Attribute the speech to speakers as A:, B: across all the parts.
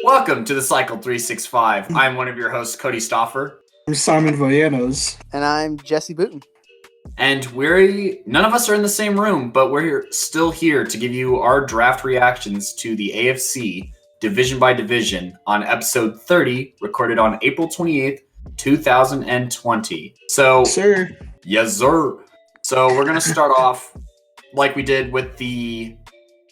A: Welcome to the Cycle 365. I'm one of your hosts, Cody Stoffer.
B: I'm Simon Voyanos.
C: And I'm Jesse Booten.
A: And none of us are in the same room, but we're still here to give you our draft reactions to the AFC division by division on episode 30, recorded on April 28th, 2020. Yes, sir. So we're going to start off like we did with the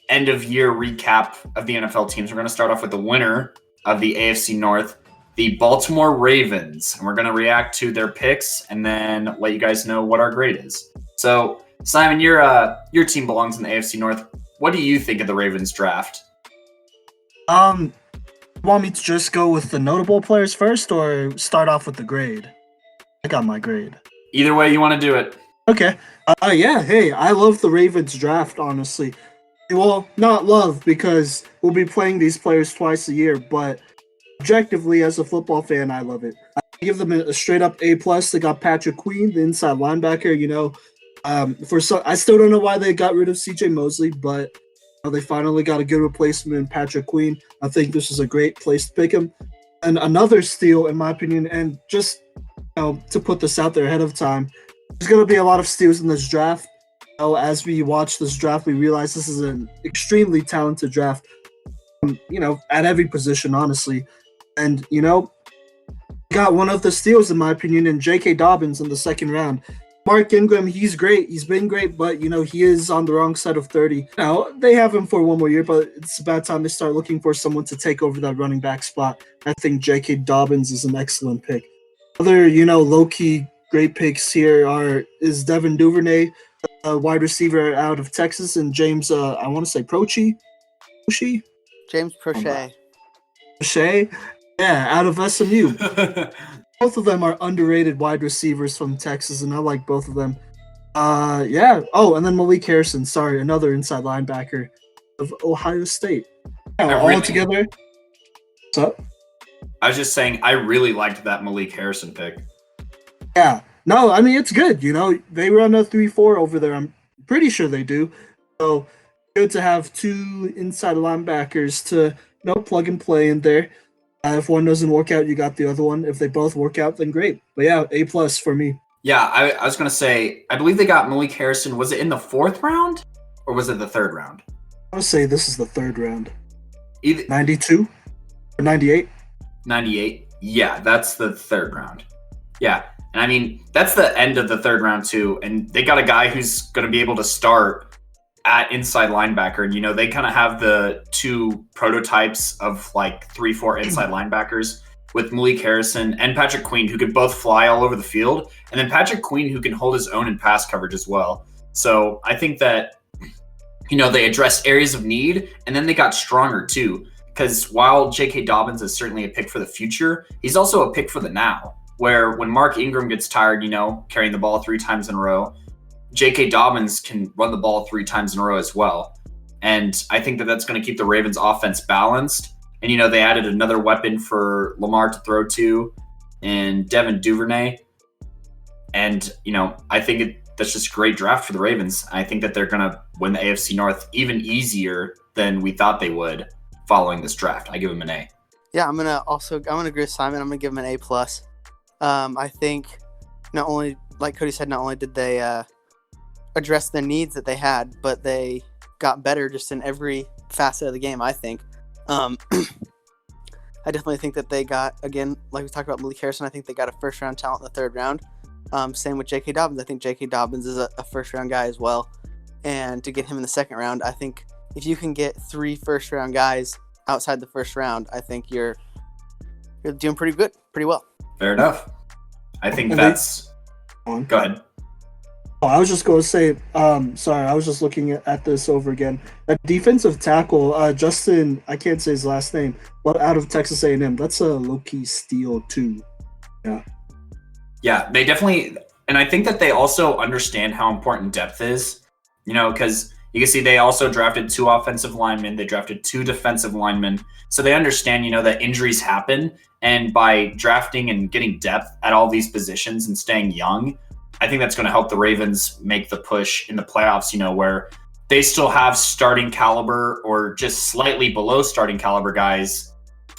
A: end of year recap of the NFL teams. We're going to start off with the winner of the AFC North, the Baltimore Ravens. And we're going to react to their picks and then let you guys know what our grade is. So, Simon, your team belongs in the AFC North. What do you think of the Ravens draft?
B: Want me to just go with the notable players first or start off with the grade? I got my grade.
A: Either way you want to do it.
B: Okay. Hey, I love the Ravens draft, honestly. Well, not love because we'll be playing these players twice a year, but objectively, as a football fan, I love it. I give them a straight up A+. They got Patrick Queen, the inside linebacker. I still don't know why they got rid of CJ Mosley, but they finally got a good replacement in Patrick Queen. I think this is a great place to pick him. And another steal, in my opinion, and just to put this out there ahead of time, there's going to be a lot of steals in this draft. As we watch this draft, we realize this is an extremely talented draft, at every position, honestly. And, got one of the steals, in my opinion, in J.K. Dobbins in the second round. Mark Ingram, he's great. He's been great, but, he is on the wrong side of 30. Now, they have him for one more year, but it's about time they start looking for someone to take over that running back spot. I think J.K. Dobbins is an excellent pick. Other, low-key great picks here is Devin Duvernay, a wide receiver out of Texas, and James, I want to say Prochy?
C: James Prochet.
B: Prochet? Yeah, out of SMU. Both of them are underrated wide receivers from Texas, and I like both of them. Oh, and then Malik Harrison, another inside linebacker of Ohio State. All together. What's up?
A: I was just saying, I really liked that Malik Harrison pick.
B: Yeah. No, I mean, it's good. They run a 3-4 over there. I'm pretty sure they do. So, good to have two inside linebackers to, plug and play in there. If one doesn't work out, you got the other one. If they both work out, then great. But yeah, A+ for me.
A: Yeah, I was going to say, I believe they got Malik Harrison. Was it in the 4th round or was it the 3rd round?
B: I would say this is the 3rd round.
A: Either
B: 92 or 98?
A: 98. Yeah, that's the 3rd round. Yeah. And I mean, that's the end of the 3rd round too. And they got a guy who's going to be able to start at inside linebacker. And, they kind of have the two prototypes of like 3-4 inside linebackers with Malik Harrison and Patrick Queen, who could both fly all over the field. And then Patrick Queen, who can hold his own in pass coverage as well. So I think that, they addressed areas of need and then they got stronger too. Because while J.K. Dobbins is certainly a pick for the future, he's also a pick for the now. Where when Mark Ingram gets tired, carrying the ball 3 times in a row, J.K. Dobbins can run the ball 3 times in a row as well. And I think that that's going to keep the Ravens offense balanced. And, they added another weapon for Lamar to throw to and Devin Duvernay. And, I think that's just a great draft for the Ravens. I think that they're going to win the AFC North even easier than we thought they would following this draft. I give them an A.
C: Yeah, I'm going to agree with Simon. I'm going to give him an A+. I think not only, like Cody said, not only did they address the needs that they had, but they got better just in every facet of the game, I think. I definitely think that they got, again, like we talked about Malik Harrison, I think they got a first-round talent in the 3rd round. Same with J.K. Dobbins. I think J.K. Dobbins is a first-round guy as well. And to get him in the 2nd round, I think if you can get 3 first-round guys outside the 1st round, I think you're doing pretty well.
A: Fair enough. I think that's... Go ahead.
B: Oh, I was just going to say, I was just looking at this over again. That defensive tackle, Justin, I can't say his last name, but out of Texas A&M, that's a low-key steal too. Yeah.
A: Yeah, they definitely... And I think that they also understand how important depth is, because you can see they also drafted 2 offensive linemen. They drafted 2 defensive linemen. So they understand, that injuries happen. And by drafting and getting depth at all these positions and staying young, I think that's going to help the Ravens make the push in the playoffs, where they still have starting caliber or just slightly below starting caliber guys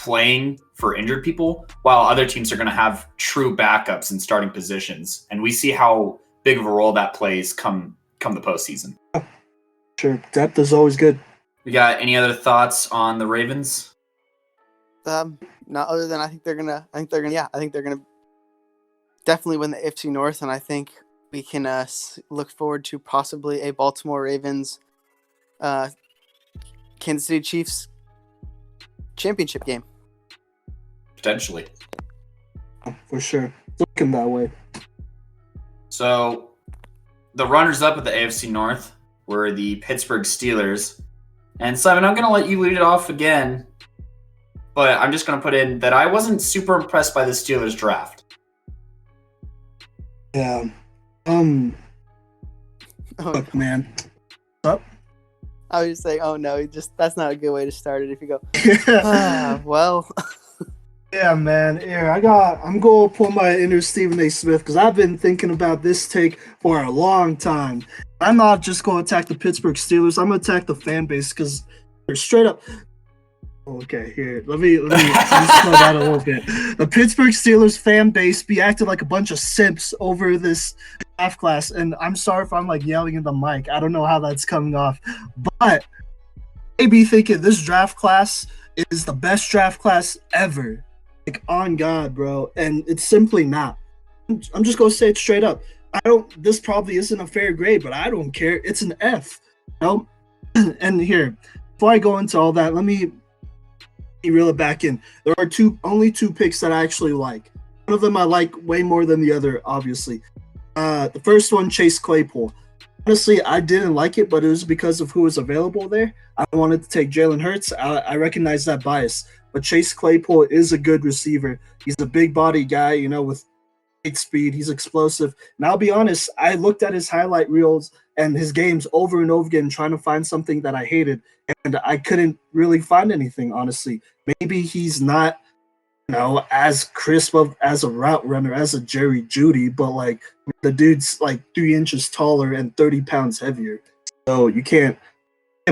A: playing for injured people, while other teams are going to have true backups in starting positions. And we see how big of a role that plays come the postseason.
B: Sure, depth is always good.
A: We got any other thoughts on the Ravens?
C: Not other than I think they're gonna definitely win the AFC North, and I think we can look forward to possibly a Baltimore Ravens, Kansas City Chiefs championship game.
A: Potentially.
B: For sure. It's looking that way.
A: So the runners-up of the AFC North were the Pittsburgh Steelers. And Simon, I'm going to let you lead it off again, but I'm just going to put in that I wasn't super impressed by the Steelers draft.
B: Yeah. Look, man. Up?
C: I was just saying, oh no, that's not a good way to start it if you go,
B: Yeah.
C: well.
B: Yeah, man. Here, I'm going to pull my inner Stephen A. Smith because I've been thinking about this take for a long time. I'm not just going to attack the Pittsburgh Steelers. I'm going to attack the fan base because they're straight up. Okay, here. Let me slow that a little bit. The Pittsburgh Steelers fan base be acting like a bunch of simps over this draft class, and I'm sorry if I'm like yelling in the mic. I don't know how that's coming off, but they be thinking this draft class is the best draft class ever. Like, on God, bro. And it's simply not. I'm just going to say it straight up. This probably isn't a fair grade, but I don't care. It's an F. You know? And here, before I go into all that, let me reel it back in. There are only two picks that I actually like. One of them I like way more than the other, obviously. The first one, Chase Claypool. Honestly, I didn't like it, but it was because of who was available there. I wanted to take Jalen Hurts. I recognize that bias. But Chase Claypool is a good receiver. He's a big body guy, you know, with great speed. He's explosive. And I'll be honest, I looked at his highlight reels and his games over and over again trying to find something that I hated. And I couldn't really find anything, honestly. Maybe he's not, you know, as crisp as a route runner as a Jerry Jeudy, but like the dude's like 3 inches taller and 30 pounds heavier. So you can't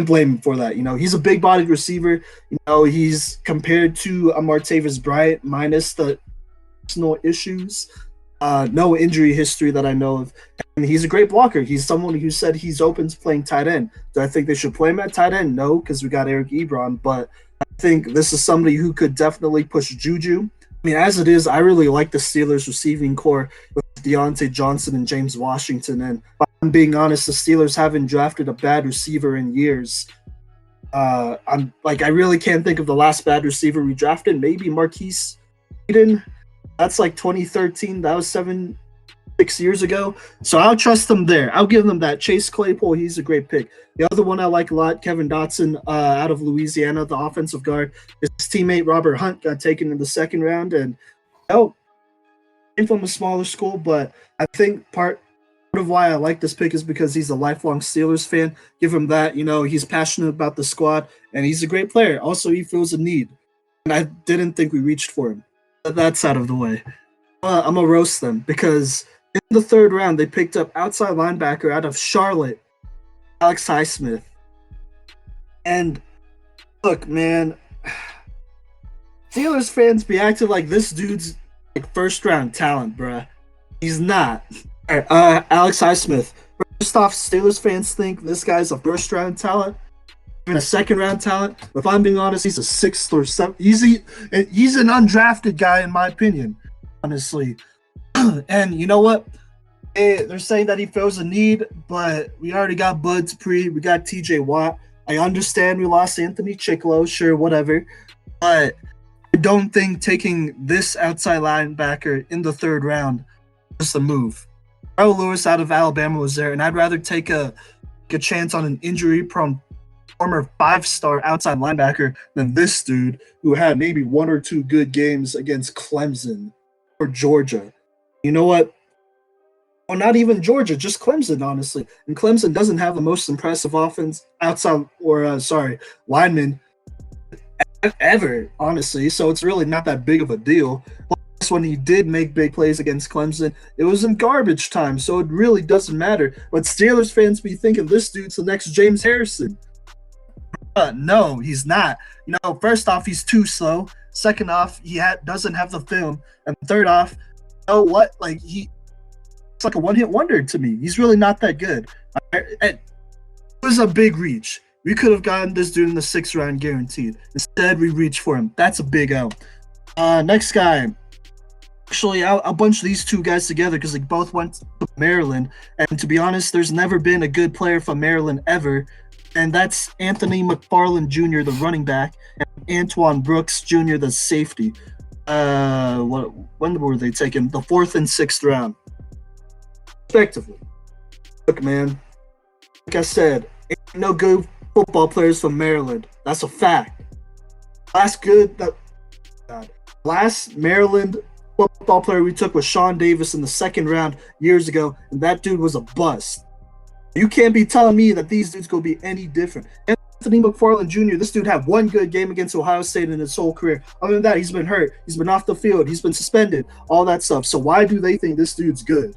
B: blame him for that. You know, he's a big-bodied receiver. You know, he's compared to a Martavis Bryant minus the personal issues. No injury history that I know of. And he's a great blocker. He's someone who said he's open to playing tight end. Do I think they should play him at tight end? No, because we got Eric Ebron. But I think this is somebody who could definitely push Juju. I mean, as it is, I really like the Steelers receiving core with Deontay Johnson and James Washington. And if I'm being honest, the Steelers haven't drafted a bad receiver in years. I really can't think of the last bad receiver we drafted. Maybe Marquise Eden. That's like 2013. That was 6 years ago. So I'll trust them there. I'll give them that. Chase Claypool, he's a great pick. The other one I like a lot, Kevin Dotson out of Louisiana, the offensive guard. His teammate Robert Hunt got taken in the second round. And, came from a smaller school, but I think part of why I like this pick is because he's a lifelong Steelers fan. Give him that. You know, he's passionate about the squad, and he's a great player. Also, he feels a need. And I didn't think we reached for him. But that's out of the way. I'm going to roast them because in the third round, they picked up outside linebacker out of Charlotte, Alex Highsmith. And look, man, Steelers fans be acting like this dude's like first-round talent, bruh. He's not. All right, Alex Highsmith. First off, Steelers fans think this guy's a first-round talent, even a second-round talent. If I'm being honest, he's a sixth or seventh. He's an undrafted guy, in my opinion, honestly. And you know what? They're saying that he feels a need, but we already got Bud Dupree. We got TJ Watt. I understand we lost Anthony Chicklow, sure, whatever. But I don't think taking this outside linebacker in the third round was the move. Earl Lewis out of Alabama was there, and I'd rather take a chance on an injury-prone former 5-star outside linebacker than this dude who had maybe 1 or 2 good games against Clemson or Georgia. You know what? Or not even Georgia, just Clemson, honestly. And Clemson doesn't have the most impressive offense linemen ever, honestly. So it's really not that big of a deal. Plus, when he did make big plays against Clemson, it was in garbage time, so it really doesn't matter. But Steelers fans be thinking this dude's the next James Harrison. No, he's not. You know, first off, he's too slow. Second off, doesn't have the film. And third off, you know what? Like it's like a one-hit wonder to me. He's really not that good. It was a big reach. We could have gotten this dude in the 6th round guaranteed. Instead, we reached for him. That's a big L. Next guy. Actually, I'll bunch these two guys together because they both went to Maryland. And to be honest, there's never been a good player from Maryland ever. And that's Anthony McFarland Jr., the running back, and Antoine Brooks Jr., the safety. When were they taken? The 4th and 6th round, respectively. Look, man, like I said, ain't no good football players from Maryland. That's a fact. Last Maryland football player we took was Sean Davis in the 2nd round years ago, and that dude was a bust. You can't be telling me that these dudes gonna be any different. Anthony McFarland Jr., this dude had one good game against Ohio State in his whole career. Other than that, he's been hurt. He's been off the field. He's been suspended. All that stuff. So why do they think this dude's good?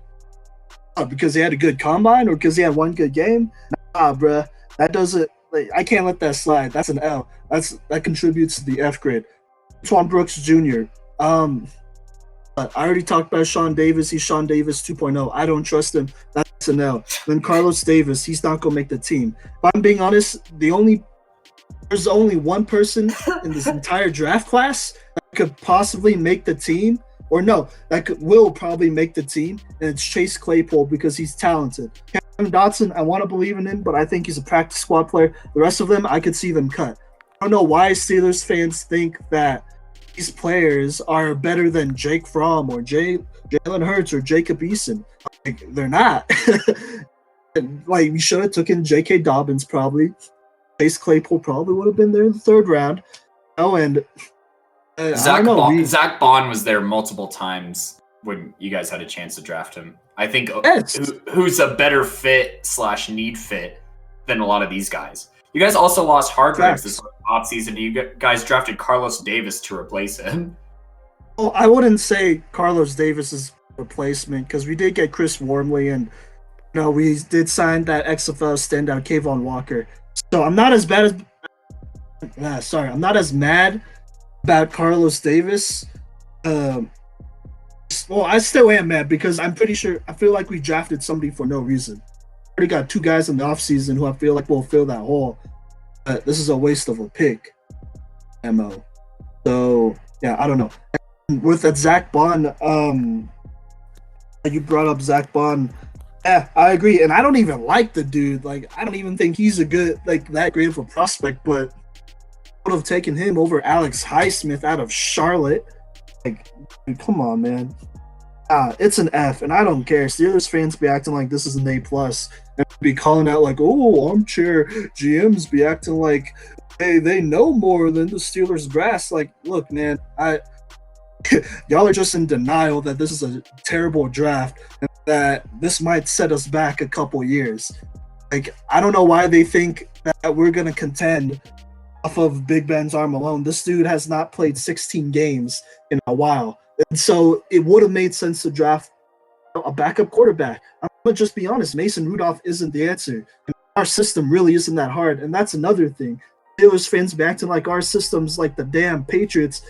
B: Because he had a good combine or because he had one good game? Nah, bruh. That doesn't. I can't let that slide. That's an L. That contributes to the F grade. Antoine Brooks Jr. I already talked about Sean Davis. He's Sean Davis 2.0. I don't trust him. That's an L. Then Carlos Davis. He's not gonna make the team. If I'm being honest, there's only one person in this entire draft class that could possibly make the team, or no, will probably make the team, and it's Chase Claypool because he's talented. Kevin Dotson, I want to believe in him, but I think he's a practice squad player. The rest of them, I could see them cut. I don't know why Steelers fans think that these players are better than Jake Fromm or Jalen Hurts or Jacob Eason. Like, they're not. Like, we should have taken J.K. Dobbins probably. Chase Claypool probably would have been there in the 3rd round. Oh, and
A: Zach Bond was there multiple times when you guys had a chance to draft him. I think who's a better fit / need fit than a lot of these guys. You guys also lost Hargreaves this offseason. You guys drafted Carlos Davis to replace him.
B: Well, I wouldn't say Carlos Davis is a replacement because we did get Chris Wormley and we did sign that XFL standout Kayvon Walker. So I'm not as I'm not as mad about Carlos Davis. Well, I still am mad because I feel like we drafted somebody for no reason. Already got 2 guys in the offseason who I feel like will fill that hole. This is a waste of a pick. MO. So yeah, I don't know. And with that Zach Bond, you brought up Zach Bond. Yeah, I agree. And I don't even like the dude. Like, I don't even think he's a good, that great of a prospect, but I would have taken him over Alex Highsmith out of Charlotte. Like, dude, come on, man. It's an F, and I don't care. Steelers fans be acting like this is an A+, and be calling out like, oh, armchair GMs be acting like they know more than the Steelers brass. Like, look, man, y'all are just in denial that this is a terrible draft and that this might set us back a couple years. Like, I don't know why they think that we're gonna contend off of Big Ben's arm alone. This dude has not played 16 games in a while. And so it would have made sense to draft a backup quarterback. I'm going to just be honest. Mason Rudolph isn't the answer. And our system really isn't that hard. And that's another thing. Steelers fans be acting like our system's like the damn Patriots.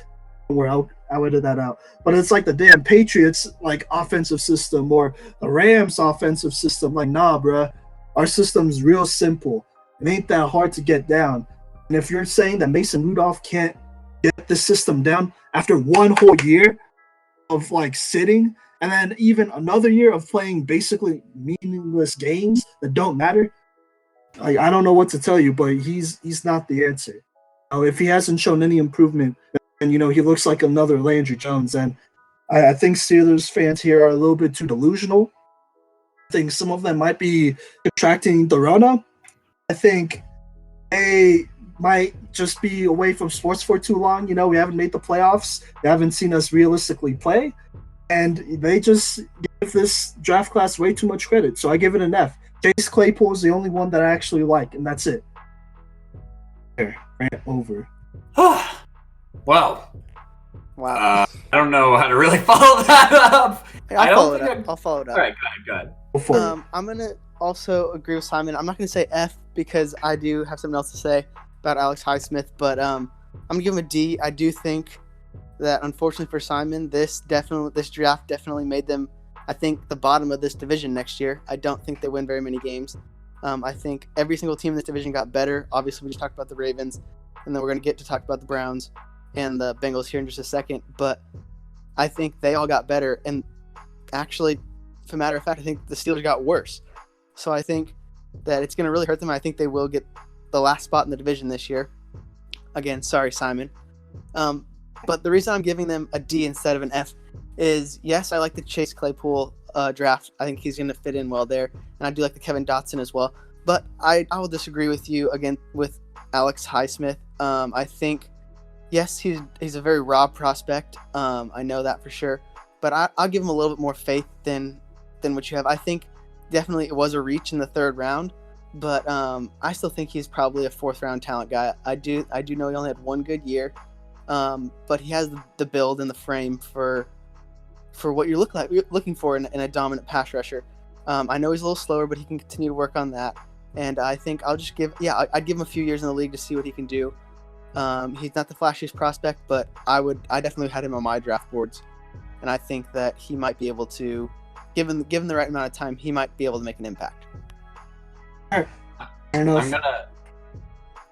B: I'll edit that out. But it's like the damn Patriots like offensive system or the Rams offensive system. Like, nah, bruh. Our system's real simple. It ain't that hard to get down. And if you're saying that Mason Rudolph can't get the system down after one whole year of sitting, and then even another year of playing basically meaningless games that don't matter, I don't know what to tell you, but he's not the answer. If he hasn't shown any improvement, and he looks like another Landry Jones, and I think Steelers fans here are a little bit too delusional. I think some of them might be contracting the Rona. I think they might just be away from sports for too long. We haven't made the playoffs. They haven't seen us realistically play. And they just give this draft class way too much credit. So I give it an F. Chase Claypool is the only one that I actually like, and that's it. There, rant over.
A: Wow.
C: Wow.
A: I don't know how to really follow that up.
C: I'll follow it up.
A: All right, go ahead.
C: I'm going to also agree with Simon. I'm not going to say F because I do have something else to say about Alex Highsmith, but I'm going to give him a D. I do think that unfortunately for Simon, this draft definitely made them, I think, the bottom of this division next year. I don't think they win very many games. I think every single team in this division got better. Obviously, we just talked about the Ravens, and then we're going to get to talk about the Browns and the Bengals here in just a second. But I think they all got better. And actually, for a matter of fact, I think the Steelers got worse. So I think that it's going to really hurt them. I think they will get the last spot in the division this year. Again, sorry, Simon. But the reason I'm giving them a D instead of an F is, yes, I like the Chase Claypool draft. I think he's going to fit in well there. And I do like the Kevin Dotson as well. But I will disagree with you again with Alex Highsmith. I think, yes, he's a very raw prospect. I know that for sure. But I'll give him a little bit more faith than what you have. I think definitely it was a reach in the third round. But I still think he's probably a fourth-round talent guy. I do know he only had one good year. But he has the build and the frame for what you're looking for in a dominant pass rusher. I know he's a little slower, but he can continue to work on that. And I think I'd give him a few years in the league to see what he can do. He's not the flashiest prospect, but I definitely had him on my draft boards. And I think that he might be able to, given the right amount of time, he might be able to make an impact.
B: Fair enough.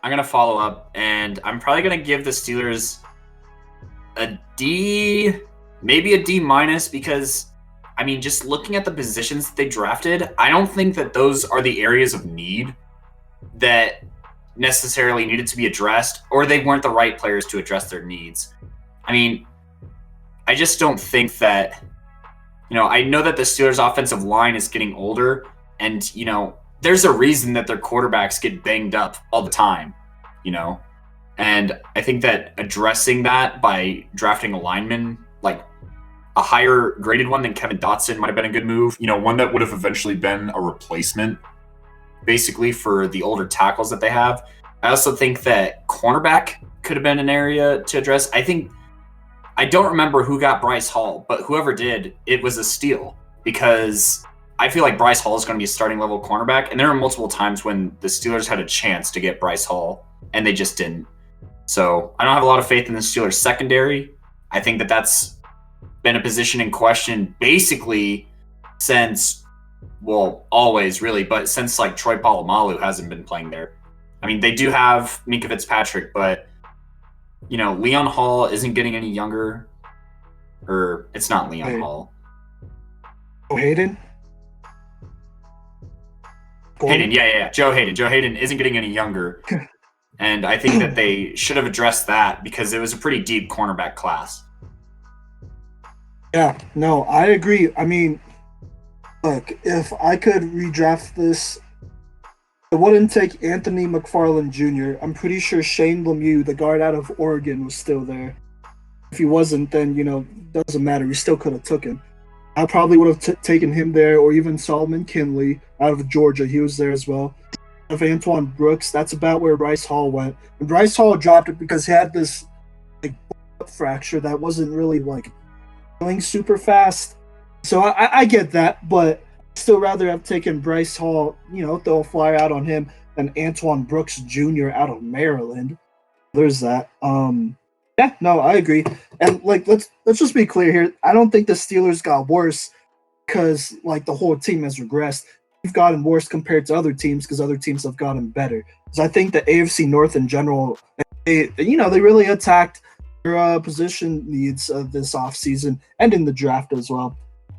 A: I'm gonna follow up, and I'm probably gonna give the Steelers a D, maybe a D minus, because I mean, just looking at the positions that they drafted, I don't think that those are the areas of need that necessarily needed to be addressed, or they weren't the right players to address their needs. I mean, I just don't think that, I know that the Steelers' offensive line is getting older, and, there's a reason that their quarterbacks get banged up all the time, and I think that addressing that by drafting a lineman, like a higher graded one than Kevin Dotson, might have been a good move.
D: One that would have eventually been a replacement,
A: basically, for the older tackles that they have. I also think that cornerback could have been an area to address. I don't remember who got Bryce Hall, but whoever did, it was a steal, because I feel like Bryce Hall is going to be a starting level cornerback, and there are multiple times when the Steelers had a chance to get Bryce Hall, and they just didn't. So I don't have a lot of faith in the Steelers secondary. I think that that's been a position in question basically since, well, always really, but since like Troy Polamalu hasn't been playing there. I mean, they do have Minka Fitzpatrick, but Leon Hall isn't getting any younger, or it's not Leon Hall.
B: Oh, Hayden?
A: Hayden, yeah. Joe Hayden isn't getting any younger. And I think that they should have addressed that, because it was a pretty deep cornerback class.
B: Yeah, no, I agree. I mean, look, if I could redraft this, I wouldn't take Anthony McFarland Jr. I'm pretty sure Shane Lemieux, the guard out of Oregon, was still there. If he wasn't, then, doesn't matter. We still could have took him. I probably would have taken him there, or even Solomon Kinley out of Georgia. He was there as well. Of Antoine Brooks, that's about where Bryce Hall went. And Bryce Hall dropped it because he had this fracture that wasn't really going super fast. So I get that, but I'd still rather have taken Bryce Hall, throw a flyer out on him, than Antoine Brooks Jr. out of Maryland. There's that. Yeah, no, I agree. And let's just be clear here. I don't think the Steelers got worse because the whole team has regressed. We've gotten worse compared to other teams because other teams have gotten better. Because I think the AFC North in general, they really attacked their position needs this offseason and in the draft as well.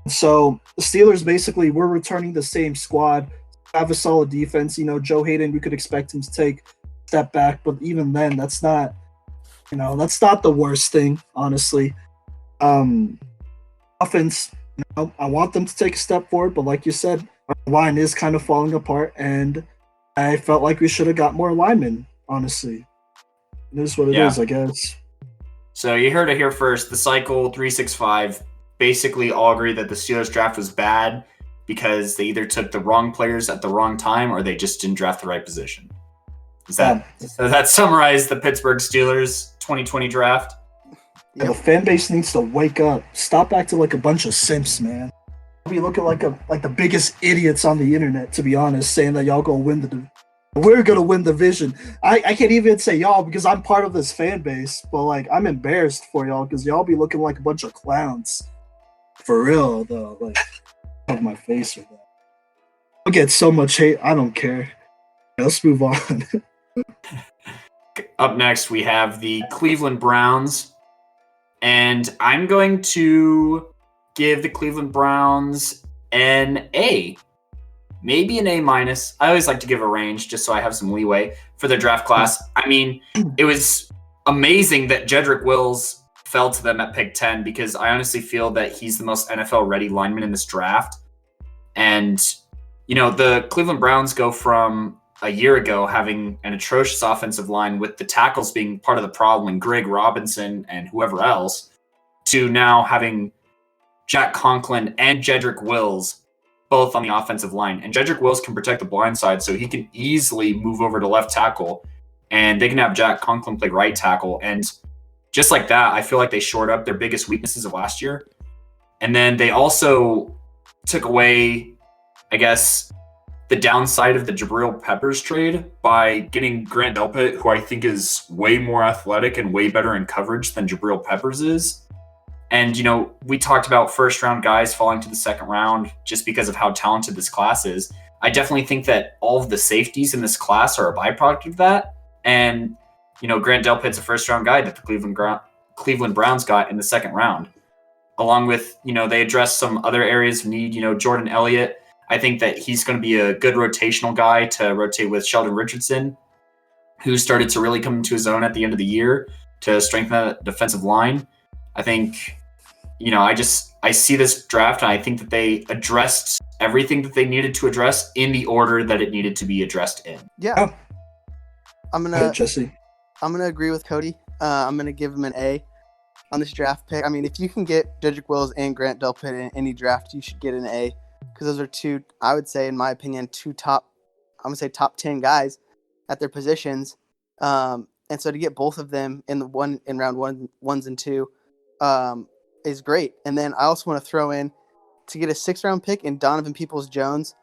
B: So the Steelers basically were returning the same squad, have a solid defense. Joe Hayden, we could expect him to take a step back, but even then, that's not the worst thing, honestly. Offense, I want them to take a step forward, but like you said, our line is kind of falling apart, and I felt like we should have got more linemen, honestly. It is what it is, I guess.
A: So you heard it here first. The Cycle 365 basically all agree that the Steelers draft was bad because they either took the wrong players at the wrong time or they just didn't draft the right position. Does that summarize the Pittsburgh Steelers 2020 draft?
B: Yeah, the fan base needs to wake up. Stop acting like a bunch of simps, man. We looking like the biggest idiots on the internet, to be honest, saying that y'all gonna win We're gonna win the division. I can't even say y'all because I'm part of this fan base, but like I'm embarrassed for y'all because y'all be looking like a bunch of clowns. For real though, like of my face with that. I'll get so much hate. I don't care. Let's move on.
A: Up next, we have the Cleveland Browns, and I'm going to give the Cleveland Browns an A. Maybe an A minus. I always like to give a range just so I have some leeway for their draft class. I mean, it was amazing that Jedrick Wills fell to them at pick 10 because I honestly feel that he's the most NFL ready lineman in this draft. And, you know, the Cleveland Browns go from a year ago having an atrocious offensive line with the tackles being part of the problem and Greg Robinson and whoever else to now having Jack Conklin and Jedrick Wills both on the offensive line. And Jedrick Wills can protect the blind side, so he can easily move over to left tackle, and they can have Jack Conklin play right tackle. And just like that, I feel like they shored up their biggest weaknesses of last year. And then they also took away, I guess, the downside of the Jabril Peppers trade by getting Grant Delpit, who I think is way more athletic and way better in coverage than Jabril Peppers is. And, you know, we talked about first-round guys falling to the second round just because of how talented this class is. I definitely think that all of the safeties in this class are a byproduct of that. And, you know, Grant Delpit's a first-round guy that the Cleveland Browns got in the second round. Along with, you know, they addressed some other areas of need. You know, Jordan Elliott, I think that he's going to be a good rotational guy to rotate with Sheldon Richardson, who started to really come into his own at the end of the year to strengthen that defensive line. I think, you know, I see this draft and I think that they addressed everything that they needed to address in the order that it needed to be addressed in.
C: Yeah.
B: Oh.
C: I'm gonna
B: Jesse.
C: agree with Cody. I'm gonna give him an A on this draft pick. I mean, if you can get Jedrick Wills and Grant Delpit in any draft, you should get an A because those are two, I would say, in my opinion, top 10 guys at their positions. And so to get both of them in round ones and two, is great. And then I also want to throw in to get a 6th-round pick in Donovan Peoples-Jones,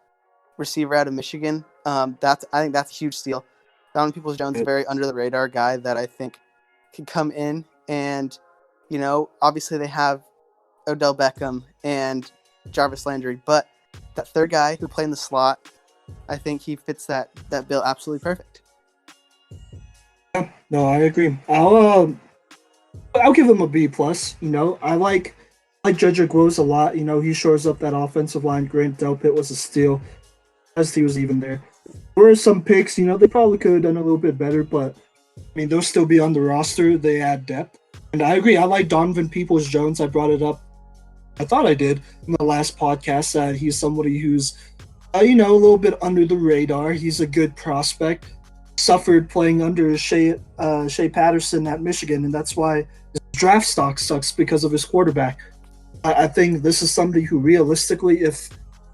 C: receiver out of Michigan. I think that's a huge steal. Donovan Peoples-Jones is a very under the radar guy that I think can come in and, you know, obviously they have Odell Beckham and Jarvis Landry, but that third guy who played in the slot, I think he fits that bill absolutely perfect.
B: No, I agree. I'll give him a B plus. You know, I like Jedrick Wills a lot. You know, he shores up that offensive line. Grant Delpit was a steal, as he was even there. There were some picks, you know, they probably could have done a little bit better, but I mean, they'll still be on the roster. They add depth, and I agree. I like Donovan Peoples-Jones. I brought it up. I thought I did in the last podcast that he's somebody who's, you know, a little bit under the radar. He's a good prospect. Suffered playing under Shea Patterson at Michigan, and that's why his draft stock sucks because of his quarterback. I think this is somebody who realistically, if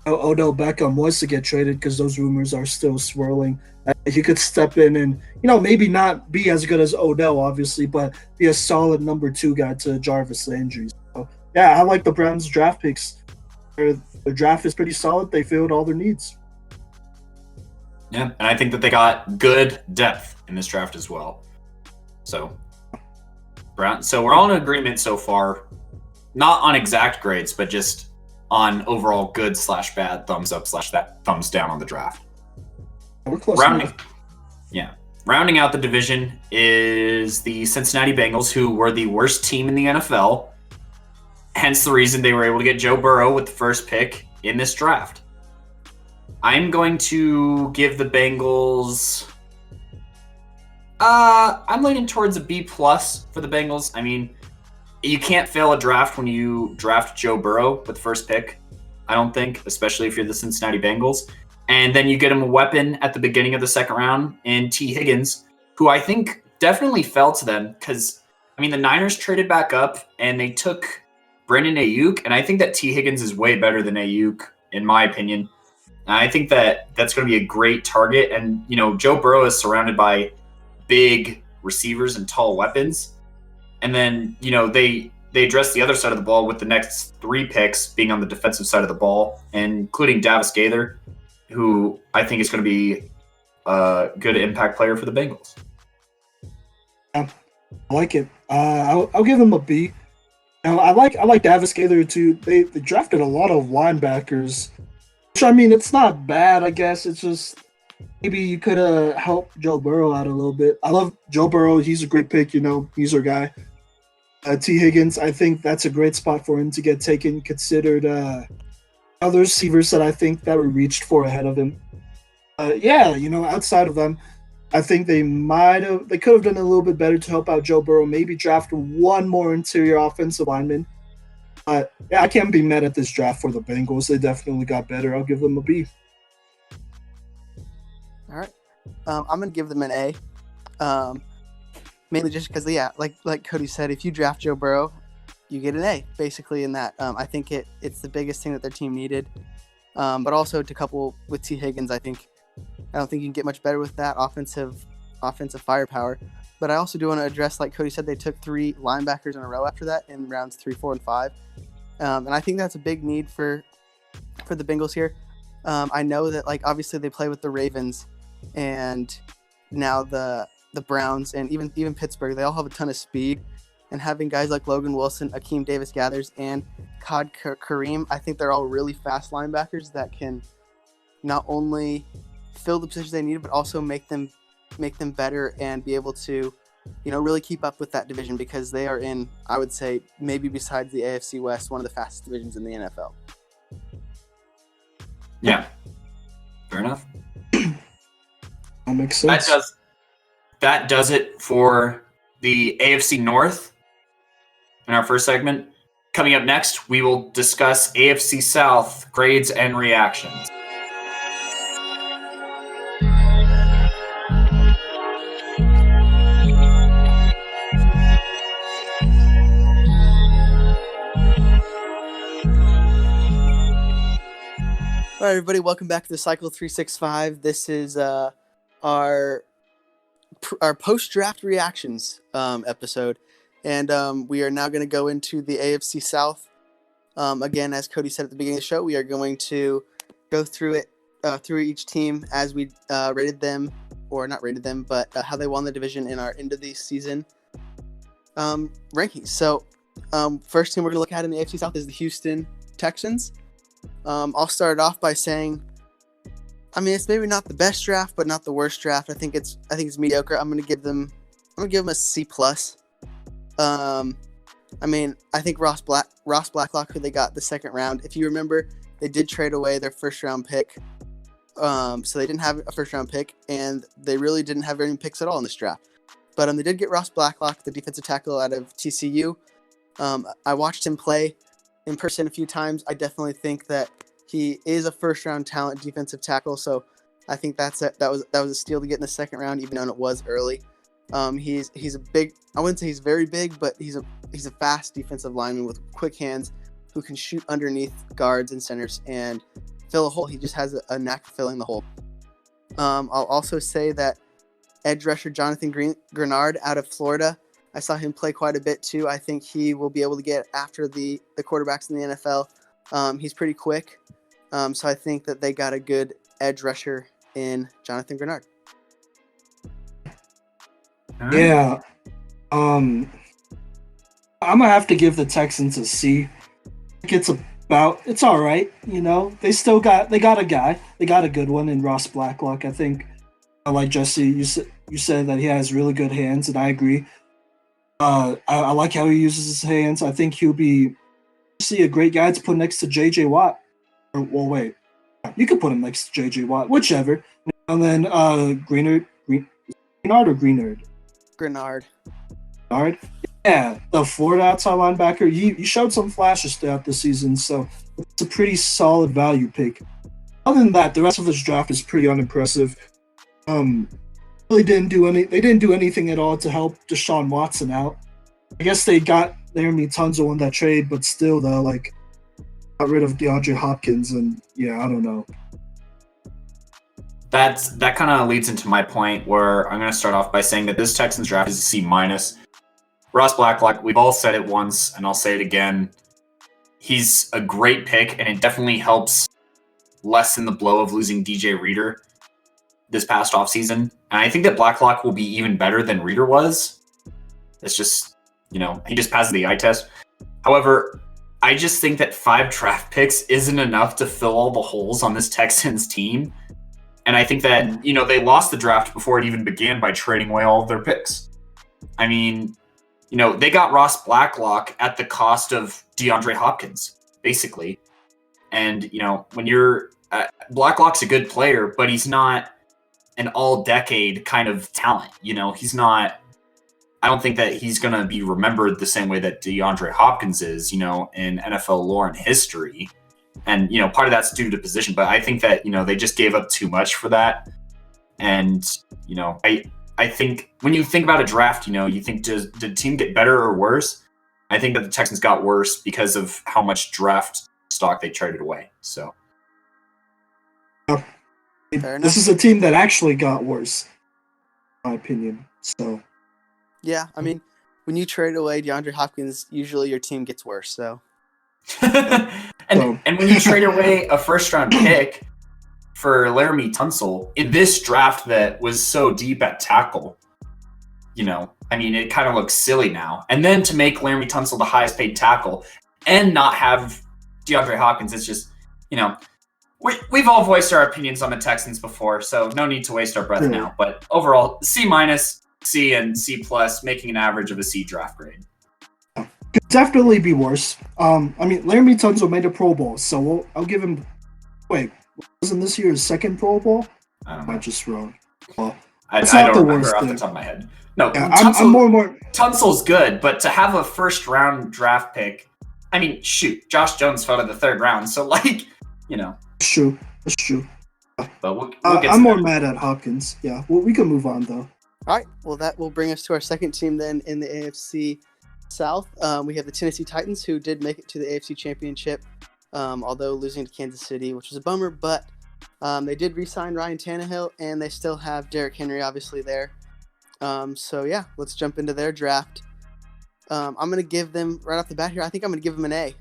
B: Odell Beckham was to get traded, because those rumors are still swirling, he could step in and, you know, maybe not be as good as Odell, obviously, but be a solid number 2 guy to Jarvis Landry. So, yeah, I like the Browns' draft picks. Their draft is pretty solid. They filled all their needs.
A: Yeah, and I think that they got good depth in this draft as well. So we're all in agreement so far, not on exact grades, but just on overall good / bad, thumbs up / that thumbs down on the draft.
B: We're close enough.
A: Rounding out the division is the Cincinnati Bengals, who were the worst team in the NFL. Hence the reason they were able to get Joe Burrow with the first pick in this draft. I'm going to give the Bengals. I'm leaning towards a B+ for the Bengals. I mean, you can't fail a draft when you draft Joe Burrow with the first pick, I don't think, especially if you're the Cincinnati Bengals. And then you get him a weapon at the beginning of the second round in T. Higgins, who I think definitely fell to them because, I mean, the Niners traded back up and they took Brandon Ayuk, and I think that T. Higgins is way better than Ayuk, in my opinion. And I think that that's going to be a great target. And, you know, Joe Burrow is surrounded by big receivers and tall weapons. And then, you know, they address the other side of the ball with the next 3 picks being on the defensive side of the ball, including Davis Gaither, who I think is going to be a good impact player for the Bengals.
B: I like it. I'll give him a B. Now, I like Davis Gaither too. They drafted a lot of linebackers, which I mean it's not bad. I guess it's just maybe you could have helped Joe Burrow out a little bit. I love Joe Burrow. He's a great pick. You know, he's our guy. T. Higgins, I think that's a great spot for him to get taken. Considered other receivers that I think that were reached for ahead of him. Yeah, you know, outside of them, I think they could have done a little bit better to help out Joe Burrow. Maybe draft one more interior offensive lineman. But yeah, I can't be mad at this draft for the Bengals. They definitely got better. I'll give them a B.
C: All right. I'm gonna give them an A. Mainly just because, yeah, like Cody said, if you draft Joe Burrow, you get an A, basically in that. I think it's the biggest thing that their team needed. But also to couple with T. Higgins, I don't think you can get much better with that offensive firepower. But I also do want to address, like Cody said, they took 3 linebackers in a row after that in rounds 3, 4, and 5. And I think that's a big need for the Bengals here. I know that, like, obviously they play with the Ravens and now the Browns and even Pittsburgh. They all have a ton of speed, and having guys like Logan Wilson, Akeem Davis-Gathers, and Khad Kareem, I think they're all really fast linebackers that can not only fill the positions they need, but also make them better and be able to, you know, really keep up with that division, because they are in, I would say, maybe besides the AFC West, one of the fastest divisions in the NFL.
A: Yeah, fair enough.
B: That makes sense.
A: That does it for the AFC North in our first segment. Coming up next, we will discuss AFC South grades and reactions.
C: All right, everybody, welcome back to the Cycle 365. This is our post-draft reactions episode, and we are now going to go into the AFC South. Again, as Cody said at the beginning of the show, we are going to go through each team as we rated them, or not rated them, but how they won the division in our end of the season rankings. So, first team we're going to look at in the AFC South is the Houston Texans. I'll start off by saying, I mean, it's maybe not the best draft, but not the worst draft. I think it's mediocre. I'm gonna give them a C+. I mean, I think Ross Blacklock, who they got the second round, if you remember, they did trade away their first round pick. So they didn't have a first round pick, and they really didn't have any picks at all in this draft. But they did get Ross Blacklock, the defensive tackle out of TCU. I watched him play in person a few times. I definitely think that he is a first-round talent defensive tackle, so I think that was a steal to get in the second round, even though it was early. He's a big. I wouldn't say he's very big, but he's a fast defensive lineman with quick hands who can shoot underneath guards and centers and fill a hole. He just has a knack for filling the hole. I'll also say that edge rusher Jonathan Grenard out of Florida, I saw him play quite a bit too. I think he will be able to get after the quarterbacks in the NFL. He's pretty quick. So I think that they got a good edge rusher in Jonathan Grenard.
B: Yeah. I'm gonna have to give the Texans a C. I think it's all right, you know. They got a guy. They got a good one in Ross Blacklock. I think, like Jesse, you said that he has really good hands, and I agree. I like how he uses his hands. I think he'll be a great guy to put next to J.J. Watt. Well, wait. You could put him next to J.J. Watt, whichever. And then Grenard or Greenard?
C: Grenard.
B: Grenard? Yeah, the Florida outside linebacker. He showed some flashes throughout the season, so it's a pretty solid value pick. Other than that, the rest of this draft is pretty unimpressive. They didn't do anything at all to help Deshaun Watson out. I guess they got Laramie Tunsil in that trade, but still though, like, got rid of DeAndre Hopkins, and yeah, I don't know.
A: That kind of leads into my point, where I'm going to start off by saying that this Texans draft is a C-. Ross Blacklock, we've all said it once, and I'll say it again. He's a great pick, and it definitely helps lessen the blow of losing DJ Reader. this past offseason. And I think that Blacklock will be even better than Reader was. It's just, he just passes the eye test. However, I just think that 5 draft picks isn't enough to fill all the holes on this Texans team. And I think that, they lost the draft before it even began by trading away all of their picks. I mean, they got Ross Blacklock at the cost of DeAndre Hopkins, basically. And, when you're Blacklock's a good player, but he's not an all-decade kind of talent. He's not. I don't think that he's going to be remembered the same way that DeAndre Hopkins is, in NFL lore and history. And, part of that's due to position. But I think that, they just gave up too much for that. And, I think when you think about a draft, you think, did the team get better or worse? I think that the Texans got worse because of how much draft stock they traded away. So.
B: This is a team that actually got worse, in my opinion. So.
C: Yeah, I mean, when you trade away DeAndre Hopkins, usually your team gets worse. So,
A: and when you trade away a first-round pick for Laramie Tunsil in this draft that was so deep at tackle, it kind of looks silly now. And then to make Laramie Tunsil the highest-paid tackle and not have DeAndre Hopkins, it's just, we've all voiced our opinions on the Texans before, so no need to waste our breath now. But overall, C-, C, and C+, making an average of a C draft grade.
B: Could definitely be worse. Laramie Tunsil made a Pro Bowl, so I'll give him. Wait, wasn't this year his second Pro Bowl?
A: I don't know.
B: Am I just wrong? Well,
A: I don't remember off the top of my head. No,
B: yeah, I'm more.
A: Tunsil's good, but to have a first round draft pick, Josh Jones fell to the 3rd round, so
B: That's true.
A: But we'll
B: I'm more mad at Hopkins. Yeah, well, we can move on though.
C: All right, well, that will bring us to our second team then in the AFC South. We have the Tennessee Titans, who did make it to the AFC Championship, although losing to Kansas City, which was a bummer. But they did re-sign Ryan Tannehill, and they still have Derrick Henry, obviously, there. Let's jump into their draft. I'm going to give them, right off the bat here, I think I'm going to give them an A.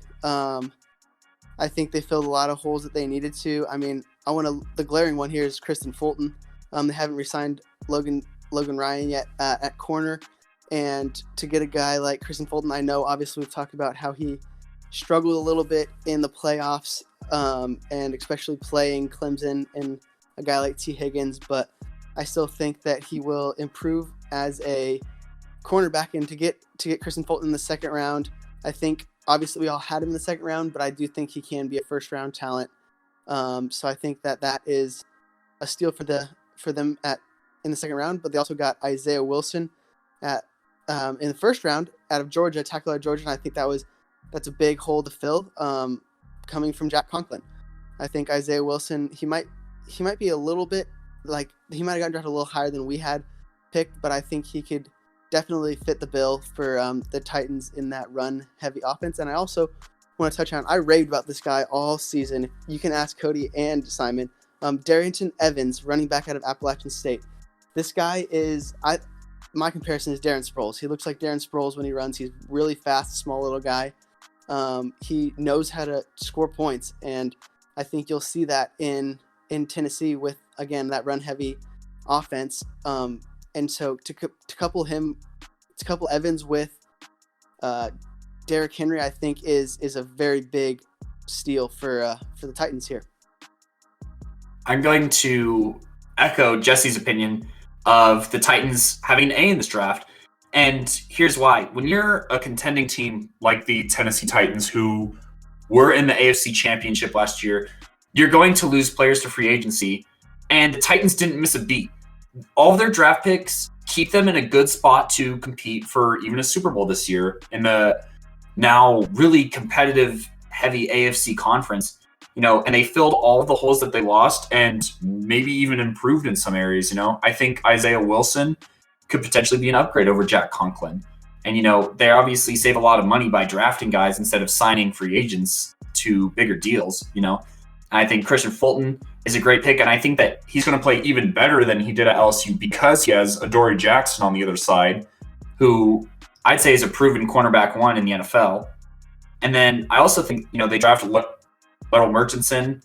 C: I think they filled a lot of holes that they needed to. The glaring one here is Kristen Fulton. They haven't re-signed Logan Ryan yet at corner, and to get a guy like Kristen Fulton, I know obviously we've talked about how he struggled a little bit in the playoffs, and especially playing Clemson and a guy like T. Higgins, but I still think that he will improve as a cornerback, and to get Kristen Fulton in the 2nd round, I think obviously we all had him in the 2nd round, but I do think he can be a 1st round talent. So I think that is a steal for them in the 2nd round. But they also got Isaiah Wilson in the 1st round out of Georgia, tackle out of Georgia, and I think that's a big hole to fill, coming from Jack Conklin. I think Isaiah Wilson, he might be a little bit he might have gotten drafted a little higher than we had picked, but I think he could definitely fit the bill for the Titans in that run-heavy offense. And I also want to touch on, I raved about this guy all season. You can ask Cody and Simon. Darrington Evans, running back out of Appalachian State. This guy is, my comparison is Darren Sproles. He looks like Darren Sproles when he runs. He's really fast, small little guy. He knows how to score points, and I think you'll see that in Tennessee with, again, that run-heavy offense. And so to couple Evans with Derrick Henry, I think is a very big steal for the Titans here.
A: I'm going to echo Jesse's opinion of the Titans having an A in this draft. And here's why. When you're a contending team like the Tennessee Titans, who were in the AFC Championship last year, you're going to lose players to free agency. And the Titans didn't miss a beat. All of their draft picks keep them in a good spot to compete for even a Super Bowl this year in the now really competitive, heavy AFC conference. And they filled all of the holes that they lost and maybe even improved in some areas. I think Isaiah Wilson could potentially be an upgrade over Jack Conklin. And, they obviously save a lot of money by drafting guys instead of signing free agents to bigger deals, And I think Christian Fulton is a great pick, and I think that he's going to play even better than he did at LSU because he has Adoree Jackson on the other side, who I'd say is a proven cornerback 1 in the NFL. And then I also think, they drafted Little Murchison,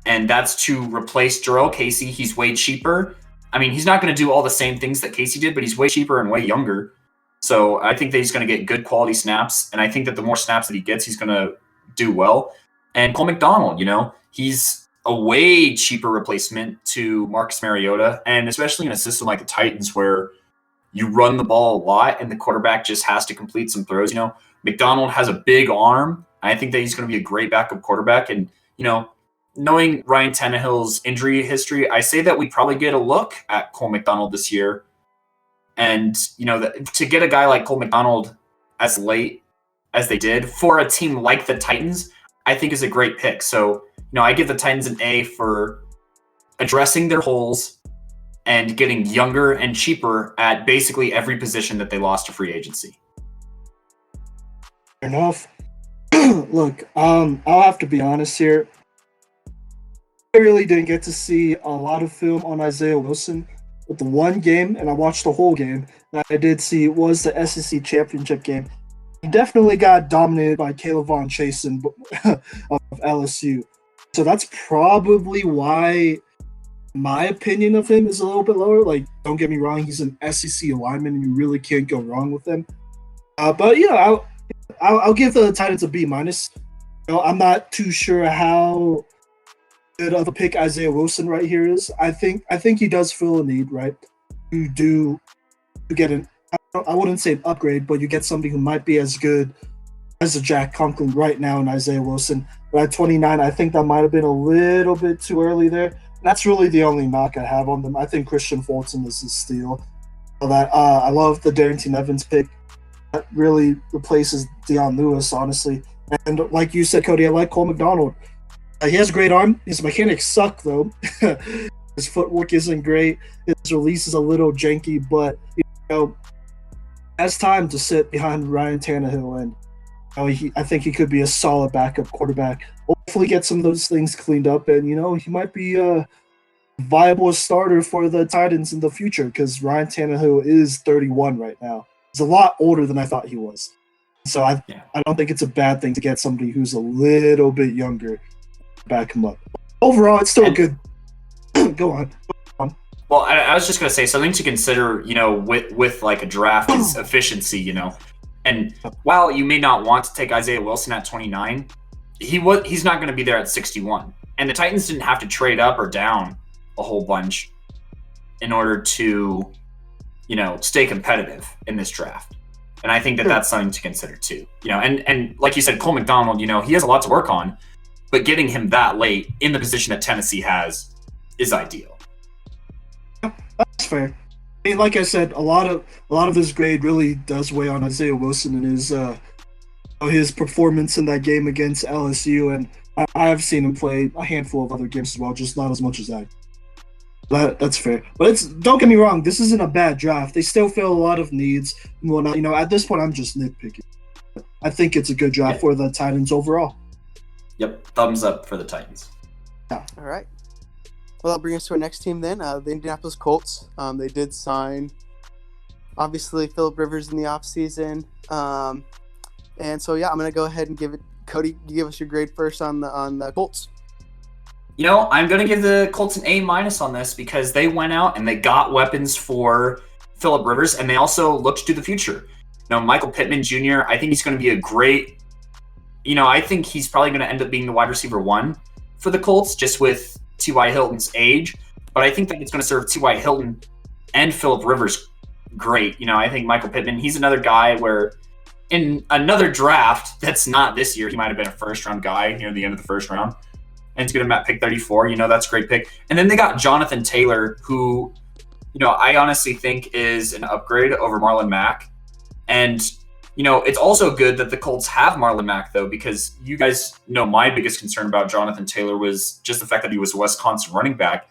A: and that's to replace Jarrell Casey. He's way cheaper, I mean, he's not going to do all the same things that Casey did, but he's way cheaper and way younger. So I think that he's going to get good quality snaps, and I think that the more snaps that he gets, he's going to do well. And Cole McDonald, he's a way cheaper replacement to Marcus Mariota, and especially in a system like the Titans where you run the ball a lot and the quarterback just has to complete some throws. McDonald has a big arm. I think that he's going to be a great backup quarterback. And, knowing Ryan Tannehill's injury history, I say that we probably get a look at Cole McDonald this year. And, to get a guy like Cole McDonald as late as they did for a team like the Titans, I think is a great pick. So, I give the Titans an A for addressing their holes and getting younger and cheaper at basically every position that they lost to free agency.
B: Fair enough. Look, I'll have to be honest here. I really didn't get to see a lot of film on Isaiah Wilson, but the one game, and I watched the whole game, that I did see was the SEC championship game. He definitely got dominated by Caleb Von Chasen of LSU. So that's probably why my opinion of him is a little bit lower. Like, don't get me wrong, he's an SEC lineman, and you really can't go wrong with him. But I'll give the Titans a B minus. I'm not too sure how good of a pick Isaiah Wilson right here is. I think he does fill a need, right? You get I wouldn't say an upgrade, but you get somebody who might be as good as a Jack Conklin right now in Isaiah Wilson. But at 29, I think that might have been a little bit too early there. That's really the only knock I have on them. I think Christian Fulton is a steal. I love the Darrington Evans pick. That really replaces Deion Lewis, honestly. And like you said, Cody, I like Cole McDonald. He has a great arm. His mechanics suck, though. His footwork isn't great. His release is a little janky, but has time to sit behind Ryan Tannehill, and I think he could be a solid backup quarterback. Hopefully, get some of those things cleaned up, and he might be a viable starter for the Titans in the future. Because Ryan Tannehill is 31 right now. He's a lot older than I thought he was. So I don't think it's a bad thing to get somebody who's a little bit younger to back him up. Overall, it's still good. Go on.
A: Well, I was just going to say something to consider, with like a draft is efficiency, And while you may not want to take Isaiah Wilson at 29, he's not going to be there at 61. And the Titans didn't have to trade up or down a whole bunch in order to, stay competitive in this draft. And I think that that's something to consider too. And like you said, Cole McDonald, he has a lot to work on, but getting him that late in the position that Tennessee has is ideal.
B: That's fair. I mean, like I said, a lot of this grade really does weigh on Isaiah Wilson and his performance in that game against LSU, and I have seen him play a handful of other games as well, just not as much as that. That's fair. But don't get me wrong, this isn't a bad draft. They still fill a lot of needs and whatnot. At this point, I'm just nitpicking. I think it's a good draft for the Titans overall.
A: Yep, thumbs up for the Titans.
C: Yeah. All right. Well, that'll bring us to our next team then, the Indianapolis Colts. They did sign, obviously, Phillip Rivers in the offseason. And so, I'm going to go ahead and give it – Cody, you give us your grade first on the Colts.
A: I'm going to give the Colts an A- on this because they went out and they got weapons for Phillip Rivers, and they also looked to the future. Michael Pittman Jr., I think he's going to be a great – I think he's probably going to end up being the wide receiver 1 for the Colts just with – T.Y. Hilton's age, but I think that it's going to serve T.Y. Hilton and Phillip Rivers great. I think Michael Pittman, he's another guy where in another draft that's not this year, he might have been a first-round guy near the end of the first round, and he's going to pick 34. That's a great pick. And then they got Jonathan Taylor, who, I honestly think is an upgrade over Marlon Mack. And, it's also good that the Colts have Marlon Mack, though, because you guys know my biggest concern about Jonathan Taylor was just the fact that he was a Wisconsin running back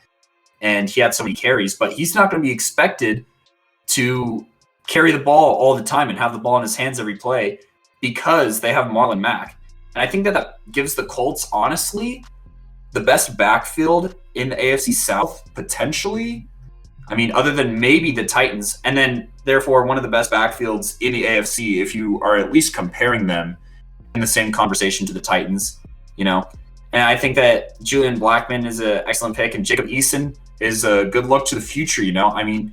A: and he had so many carries, but he's not going to be expected to carry the ball all the time and have the ball in his hands every play because they have Marlon Mack. And I think that gives the Colts, honestly, the best backfield in the AFC South, potentially. I mean, other than maybe the Titans, and then therefore one of the best backfields in the AFC if you are at least comparing them in the same conversation to the Titans, And I think that Julian Blackmon is an excellent pick, and Jacob Eason is a good look to the future. I mean,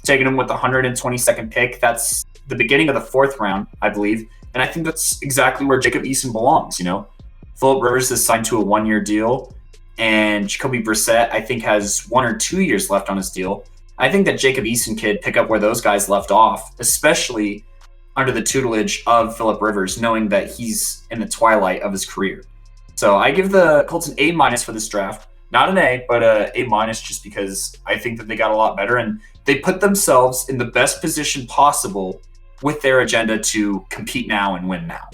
A: taking him with the 122nd pick, that's the beginning of the 4th round, I believe. And I think that's exactly where Jacob Eason belongs. Phillip Rivers is signed to a 1-year deal, and Jacoby Brissett, I think, has 1 or 2 years left on his deal. I think that Jacob Eason could pick up where those guys left off, especially under the tutelage of Phillip Rivers, knowing that he's in the twilight of his career. So I give the Colts an A- for this draft. Not an A, but a A- just because I think that they got a lot better and they put themselves in the best position possible with their agenda to compete now and win now.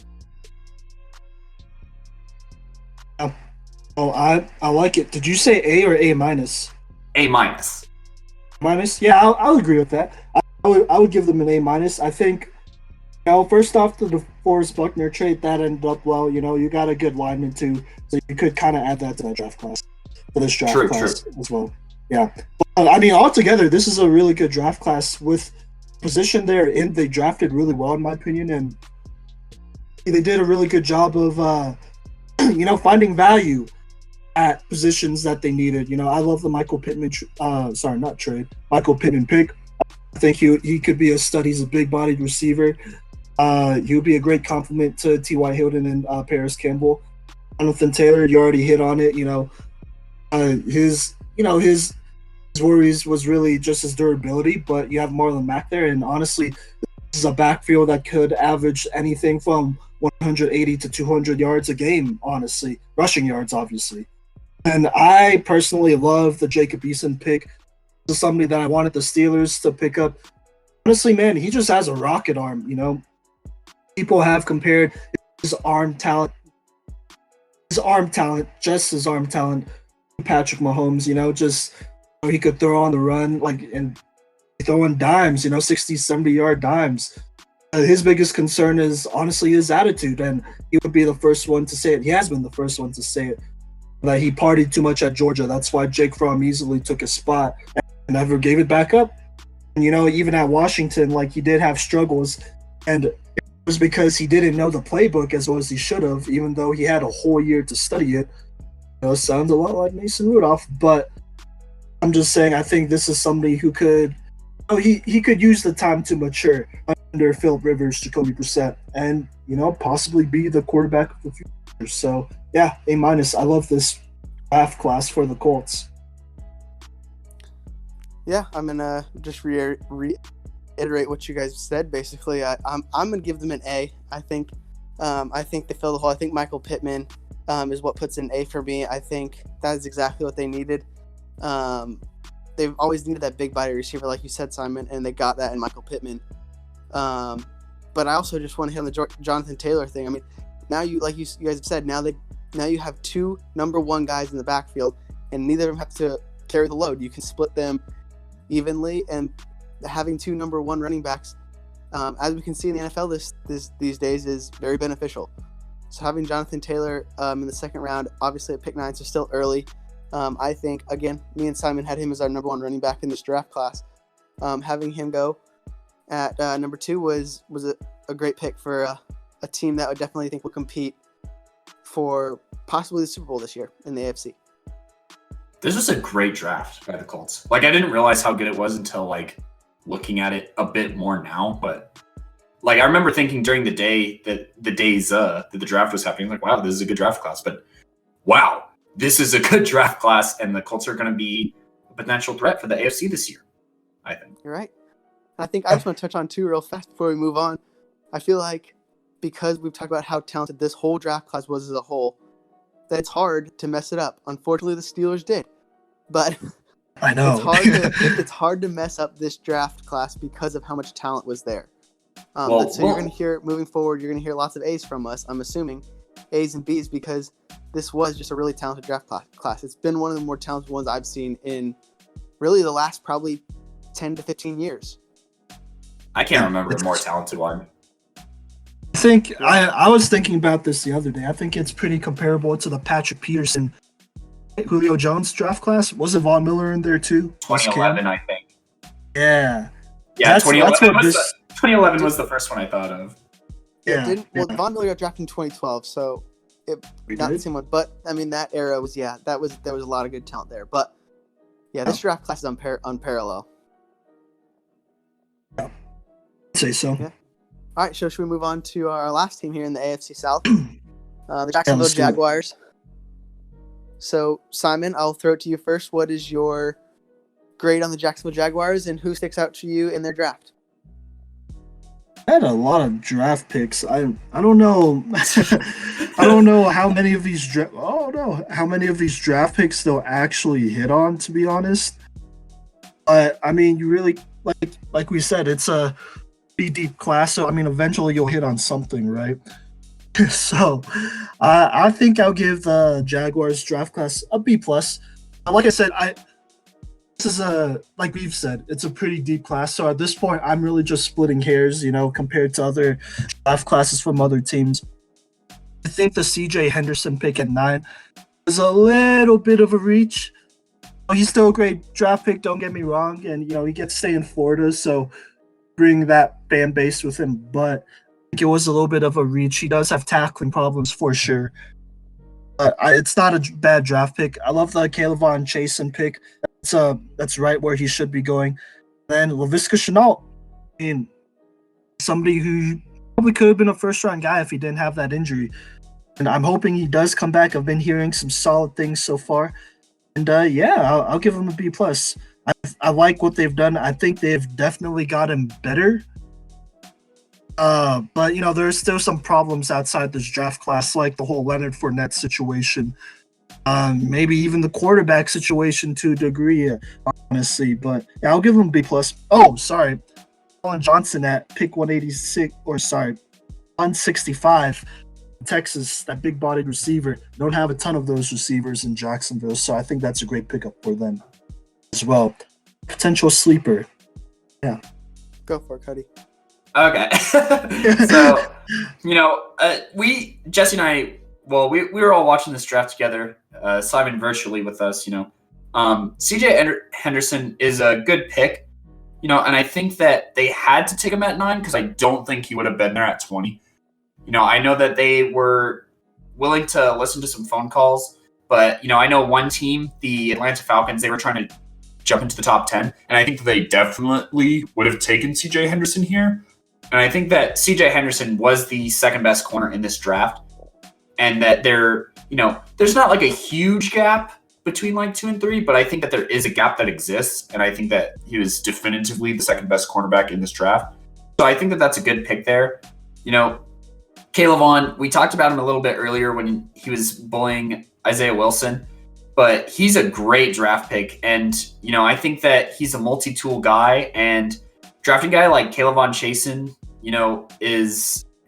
B: Oh, I like it. Did you say A or A-?
A: A-.
B: Minus? Yeah, I'll agree with that. I would give them an A-. I think, first off, the DeForest Buckner trade, that ended up well. You got a good lineman too, so you could kind of add that to that draft class, for this draft class as well. Yeah. But, I mean, altogether, this is a really good draft class with position there, and they drafted really well, in my opinion, and they did a really good job of, finding value at positions that they needed. I love the Michael Pittman, Michael Pittman pick. I think he could be a stud. He's a big-bodied receiver. He would be a great compliment to T.Y. Hilton and Paris Campbell. Jonathan Taylor, you already hit on it. His worries was really just his durability, but you have Marlon Mack there, and honestly, this is a backfield that could average anything from 180 to 200 yards a game, honestly. Rushing yards, obviously. And I personally love the Jacob Eason pick. This is somebody that I wanted the Steelers to pick up. Honestly, man, he just has a rocket arm, People have compared his arm talent to Patrick Mahomes, he could throw on the run, and throwing dimes, 60, 70-yard dimes. His biggest concern is honestly his attitude, and he would be the first one to say it. He has been the first one to say it, that he partied too much at Georgia. That's why Jake Fromm easily took his spot and never gave it back up. And, even at Washington, he did have struggles, and it was because he didn't know the playbook as well as he should have, even though he had a whole year to study it. Sounds a lot like Mason Rudolph, but I'm just saying I think this is somebody who could he could use the time to mature under Phillip Rivers, Jacoby Brissett, and possibly be the quarterback of the future. So yeah, A-. I love this draft class for the Colts.
C: Yeah, I'm gonna just reiterate what you guys said. Basically, I'm gonna give them an A. I think they fill the hole. I think Michael Pittman is what puts an A for me. I think that is exactly what they needed. They've always needed that big body receiver, like you said, Simon, and they got that in Michael Pittman. But I also just want to hit on the Jonathan Taylor thing. I mean, now you guys have said, now you have 2 number 1 guys in the backfield, and neither of them have to carry the load. You can split them evenly, and having 2 number 1 running backs, as we can see in the NFL these days, is very beneficial. So having Jonathan Taylor in the 2nd round, obviously at pick 9, so still early. I think, again, me and Simon had him as our number 1 running back in this draft class. Having him go at number 2 was a great pick for a team that I would definitely think will compete for possibly the Super Bowl this year in the AFC.
A: This was a great draft by the Colts. I didn't realize how good it was until looking at it a bit more now. But I remember thinking during the day that the draft was happening, wow, this is a good draft class. But wow, this is a good draft class, and the Colts are going to be a potential threat for the AFC this year, I think.
C: You're right. I think I just want to touch on 2 real fast before we move on. I feel like because we've talked about how talented this whole draft class was as a whole, that it's hard to mess it up. Unfortunately, the Steelers did. But
B: I know.
C: It's hard to mess up this draft class because of how much talent was there. You're going to hear, moving forward, you're going to hear lots of A's from us, I'm assuming. A's and B's, because this was just a really talented draft class. It's been one of the more talented ones I've seen in really the last probably 10 to 15 years.
A: I can't remember a more talented one.
B: I think I was thinking about this the other day. I think it's pretty comparable to the Patrick Peterson, Julio Jones draft class. Wasn't Von Miller in there too?
A: 2011, I think.
B: Yeah.
A: Yeah, 2011 was the first one I thought of.
C: Von Miller got drafted in 2012, so not the same one. But I mean, that era was there was a lot of good talent there. But Yeah, this draft class is unparalleled.
B: I'd say so.
C: Yeah. All right, so should we move on to our last team here in the AFC South? The Jacksonville
B: let's do it.
C: Jaguars. So, Simon, I'll throw it to you first. What is your grade on the Jacksonville Jaguars, and who sticks out to you in their draft?
B: I had a lot of draft picks. I don't know. I don't know how many of these draft picks they'll actually hit on, to be honest. But I mean, you really like we said, it's a pretty deep class. So I mean, eventually you'll hit on something, right? So I think I'll give the Jaguars draft class a B plus. Like I said, this is like we've said, it's a pretty deep class. So at this point, I'm really just splitting hairs, compared to other draft classes from other teams. I think the CJ Henderson pick at 9 is a little bit of a reach. He's still a great draft pick, don't get me wrong. And, he gets to stay in Florida, so bring that fan base with him. But I think it was a little bit of a reach. He does have tackling problems for sure. But it's not a bad draft pick. I love the Calvin Chasen pick. That's right where he should be going. Then Laviska Shenault, I mean, somebody who probably could have been a first-round guy if he didn't have that injury. And I'm hoping he does come back. I've been hearing some solid things so far. And I'll give him a B plus. I like what they've done. I think they've definitely gotten better. But there's still some problems outside this draft class, like the whole Leonard Fournette situation. Maybe even the quarterback situation to a degree, honestly. But yeah, I'll give him B plus. Oh, sorry, Colin Johnson at pick 165, Texas, that big-bodied receiver. Don't have a ton of those receivers in Jacksonville, so I think that's a great pickup for them as well. Potential sleeper. Yeah.
C: Go for it, Cody.
A: Okay. So, Jesse and I, we were all watching this draft together, Simon virtually with us, CJ Henderson is a good pick, and I think that they had to take him at 9 because I don't think he would have been there at 20. I know that they were willing to listen to some phone calls, but, I know one team, the Atlanta Falcons, they were trying to jump into the top 10, and I think they definitely would have taken CJ Henderson here. And I think that CJ Henderson was the second best corner in this draft. And that there's not like a huge gap between like 2 and 3, but I think that there is a gap that exists. And I think that he was definitively the second best cornerback in this draft. So I think that that's a good pick there. Caleb Vaughn, we talked about him a little bit earlier when he was bullying Isaiah Wilson, but he's a great draft pick. And, I think that he's a multi-tool guy, and drafting a guy like Caleb Von Chasen,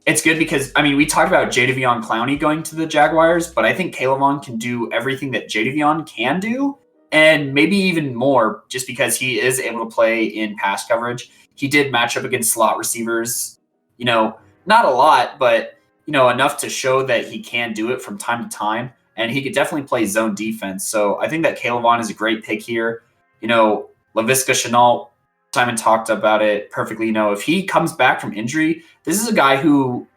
A: it's good because, we talked about Jadeveon Clowney going to the Jaguars, but I think Caleb can do everything that Jadeveon can do, and maybe even more, just because he is able to play in pass coverage. He did match up against slot receivers, not a lot, but, enough to show that he can do it from time to time, and he could definitely play zone defense. So I think that Caleb is a great pick here. Laviska Shenault, Simon talked about it perfectly. If he comes back from injury, this is a guy who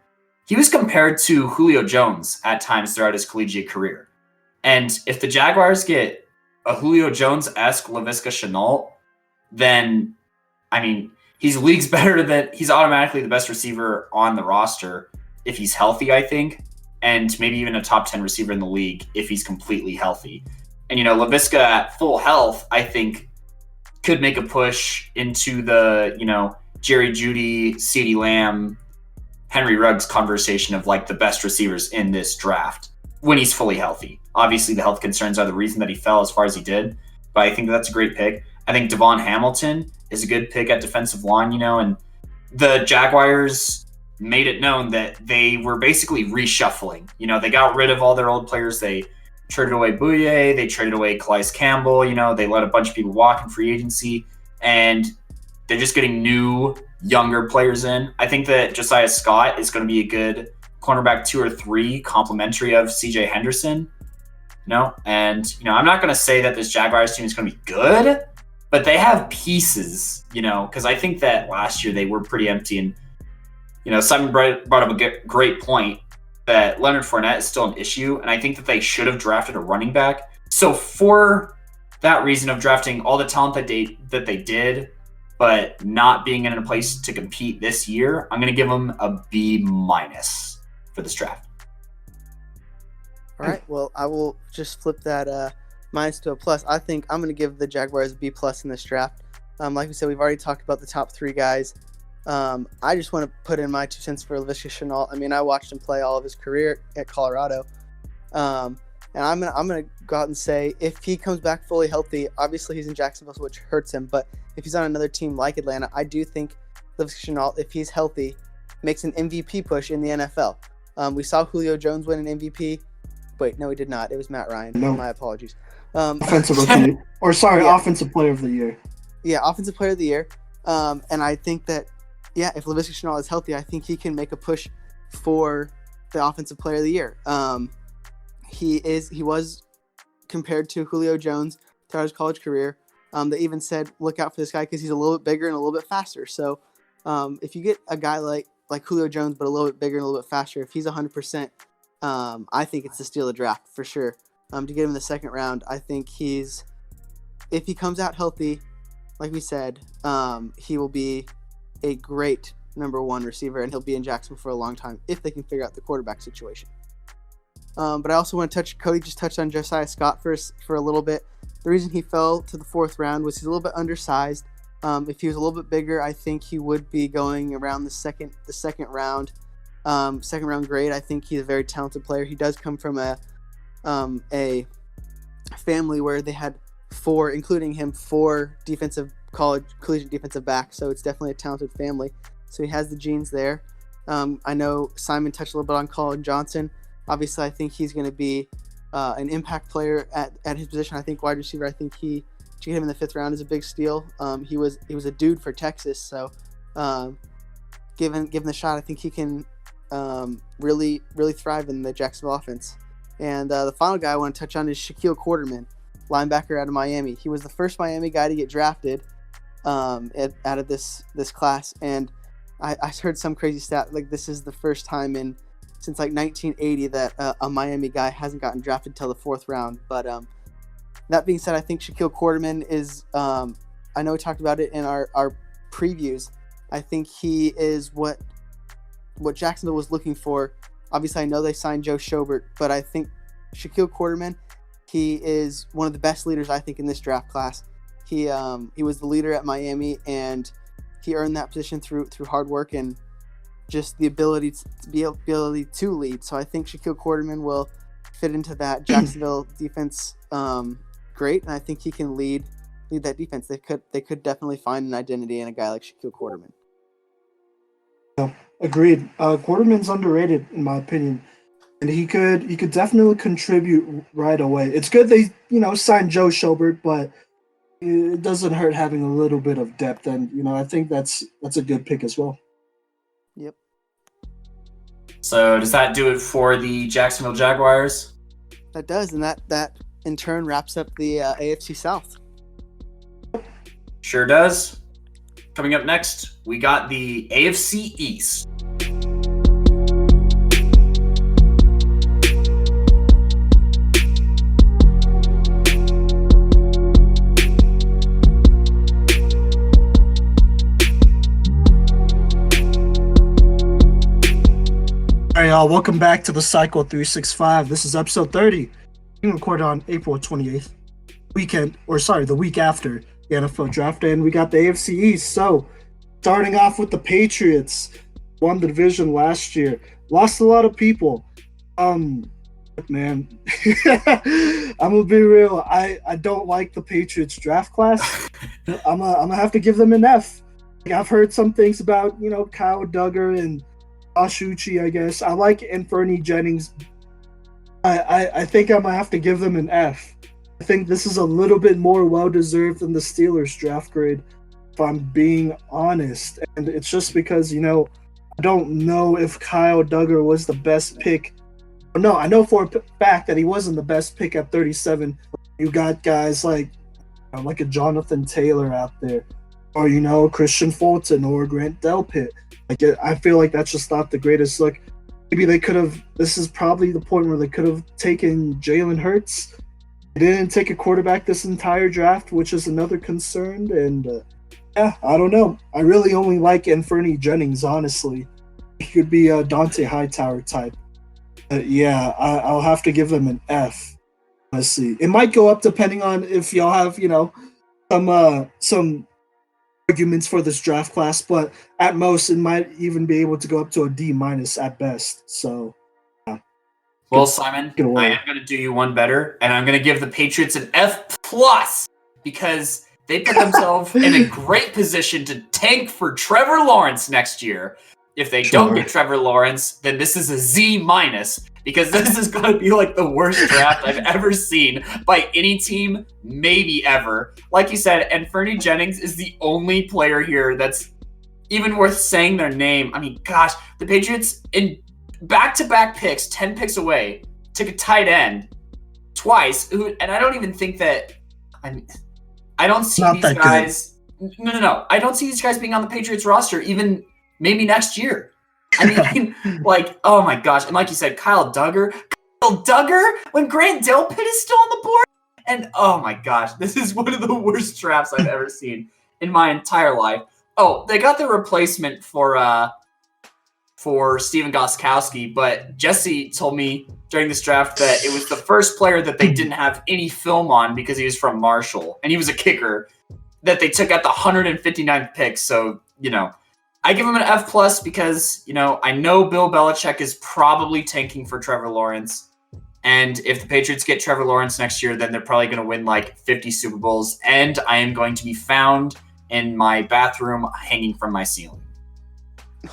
A: he was compared to Julio Jones at times throughout his collegiate career. And if the Jaguars get a Julio Jones-esque Laviska Shenault, then, he's leagues better than he's automatically the best receiver on the roster if he's healthy, I think, and maybe even a top 10 receiver in the league if he's completely healthy. And, Laviska at full health, I think, could make a push into the, Jerry Jeudy, CeeDee Lamb, Henry Ruggs conversation of like the best receivers in this draft when he's fully healthy. Obviously, the health concerns are the reason that he fell as far as he did, but I think that's a great pick. I think Devon Hamilton is a good pick at defensive line, and the Jaguars made it known that they were basically reshuffling. They got rid of all their old players. They traded away Bouye, they traded away Calais Campbell, they let a bunch of people walk in free agency, and they're just getting new, younger players in. I think that Josiah Scott is going to be a good cornerback 2 or 3, complimentary of CJ Henderson. And I'm not going to say that this Jaguars team is going to be good, but they have pieces, because I think that last year they were pretty empty. And, Simon brought up a great point that Leonard Fournette is still an issue, and I think that they should have drafted a running back. So for that reason of drafting all the talent that they did, but not being in a place to compete this year, I'm going to give them a B- for this draft.
C: All right. Well, I will just flip that minus to a plus. I think I'm going to give the Jaguars a B+ in this draft. Like we said, we've already talked about the top 3 guys. I just want to put in my 2 cents for Laviska Shenault. I mean, I watched him play all of his career at Colorado. And I'm gonna go out and say, if he comes back fully healthy, obviously he's in Jacksonville, which hurts him. But if he's on another team like Atlanta, I do think Laviska Shenault, if he's healthy, makes an MVP push in the NFL. We saw Julio Jones win an MVP. Wait, no, he did not. It was Matt Ryan.
B: No.
C: My apologies.
B: Offensive Rookie, or sorry,
C: Yeah.
B: Offensive Player of the Year.
C: Yeah, Offensive Player of the Year. And I think that, yeah, if Laviska Shenault is healthy, I think he can make a push for the Offensive Player of the Year. He was compared to Julio Jones throughout his college career. They even said, look out for this guy because he's a little bit bigger and a little bit faster. So if you get a guy like Julio Jones, but a little bit bigger and a little bit faster, if he's 100%, I think it's the steal of the draft for sure. To get him in the second round, I think if he comes out healthy, like we said, he will be a great number 1 receiver, and he'll be in Jacksonville for a long time if they can figure out the quarterback situation. But I also want to Cody just touched on Josiah Scott for a little bit. The reason he fell to the 4th round was he's a little bit undersized. If he was a little bit bigger, I think he would be going around the second round. Second round grade. I think he's a very talented player. He does come from a family where they had 4, including him, 4 collegiate defensive backs. So it's definitely a talented family. So he has the genes there. I know Simon touched a little bit on Colin Johnson. Obviously, I think he's going to be an impact player at his position. I think wide receiver. I think to get him in the 5th round is a big steal. He was a dude for Texas, so given the shot, I think he can really thrive in the Jacksonville offense. And the final guy I want to touch on is Shaquille Quarterman, linebacker out of Miami. He was the first Miami guy to get drafted out of this class, and I heard some crazy stat like this is the first time since like 1980 that a Miami guy hasn't gotten drafted till the 4th round. But that being said, I think Shaquille Quarterman is I know we talked about it in our previews. I think he is what Jacksonville was looking for. Obviously, I know they signed Joe Schobert, but I think Shaquille Quarterman, he is one of the best leaders, I think, in this draft class. He was the leader at Miami, and he earned that position through hard work and just the ability to lead. So I think Shaquille Quarterman will fit into that Jacksonville defense great, and I think he can lead that defense. They could definitely find an identity in a guy like Shaquille Quarterman.
B: Agreed. Quarterman's underrated in my opinion, and he could definitely contribute right away. It's good they signed Joe Schobert, but it doesn't hurt having a little bit of depth, and I think that's a good pick as well.
C: Yep.
A: So does that do it for the Jacksonville Jaguars?
C: That does, and that in turn wraps up the AFC South.
A: Sure does. Coming up next, we got the AFC East.
B: All right, y'all. Welcome back to the Cycle 365. This is episode 30. Being recorded on April 28th, the week after the NFL draft day, and we got the AFC East. So, starting off with the Patriots, won the division last year, lost a lot of people. Man, I'm gonna be real. I don't like the Patriots draft class. I'm gonna have to give them an F. I've heard some things about Kyle Duggar and Josh Uche, I guess. I like Anfernee Jennings. I think I'm gonna have to give them an F. I think this is a little bit more well-deserved than the Steelers draft grade, if I'm being honest. And it's just because, I don't know if Kyle Duggar was the best pick. No, I know for a fact that he wasn't the best pick at 37. You got guys like a Jonathan Taylor out there, or, Christian Fulton or Grant Delpit. I feel like that's just not the greatest look. Maybe they could have, this is probably the point where they could have taken Jalen Hurts. They didn't take a quarterback this entire draft, which is another concern. And yeah, I don't know. I really only like Anthony Jennings, honestly. He could be a Dante Hightower type. Yeah, I'll have to give them an F. Let's see. It might go up depending on if y'all have, some arguments for this draft class, but at most it might even be able to go up to a D- at best. So
A: Well, Simon, I am going to do you one better, and I'm going to give the Patriots an F plus because they put themselves in a great position to tank for Trevor Lawrence next year. If they don't get Trevor Lawrence, then this is a Z minus because this is going to be like the worst draft I've ever seen by any team, maybe ever. Like you said, Anthony Jennings is the only player here that's even worth saying their name. I mean, gosh, the Patriots in back-to-back picks, 10 picks away, took a tight end twice, and I don't even think that I don't see these guys. No. I don't see these guys being on the Patriots roster even maybe next year. I mean, like, oh my gosh. And like you said, Kyle Duggar when Grant Delpit is still on the board. And oh my gosh, this is one of the worst drafts I've ever seen in my entire life. Oh, they got the replacement for Steven Gostkowski, but Jesse told me during this draft that it was the first player that they didn't have any film on because he was from Marshall and he was a kicker that they took at the 159th pick. So, I give him an F plus because, I know Bill Belichick is probably tanking for Trevor Lawrence. And if the Patriots get Trevor Lawrence next year, then they're probably going to win like 50 Super Bowls. And I am going to be found in my bathroom hanging from my ceiling.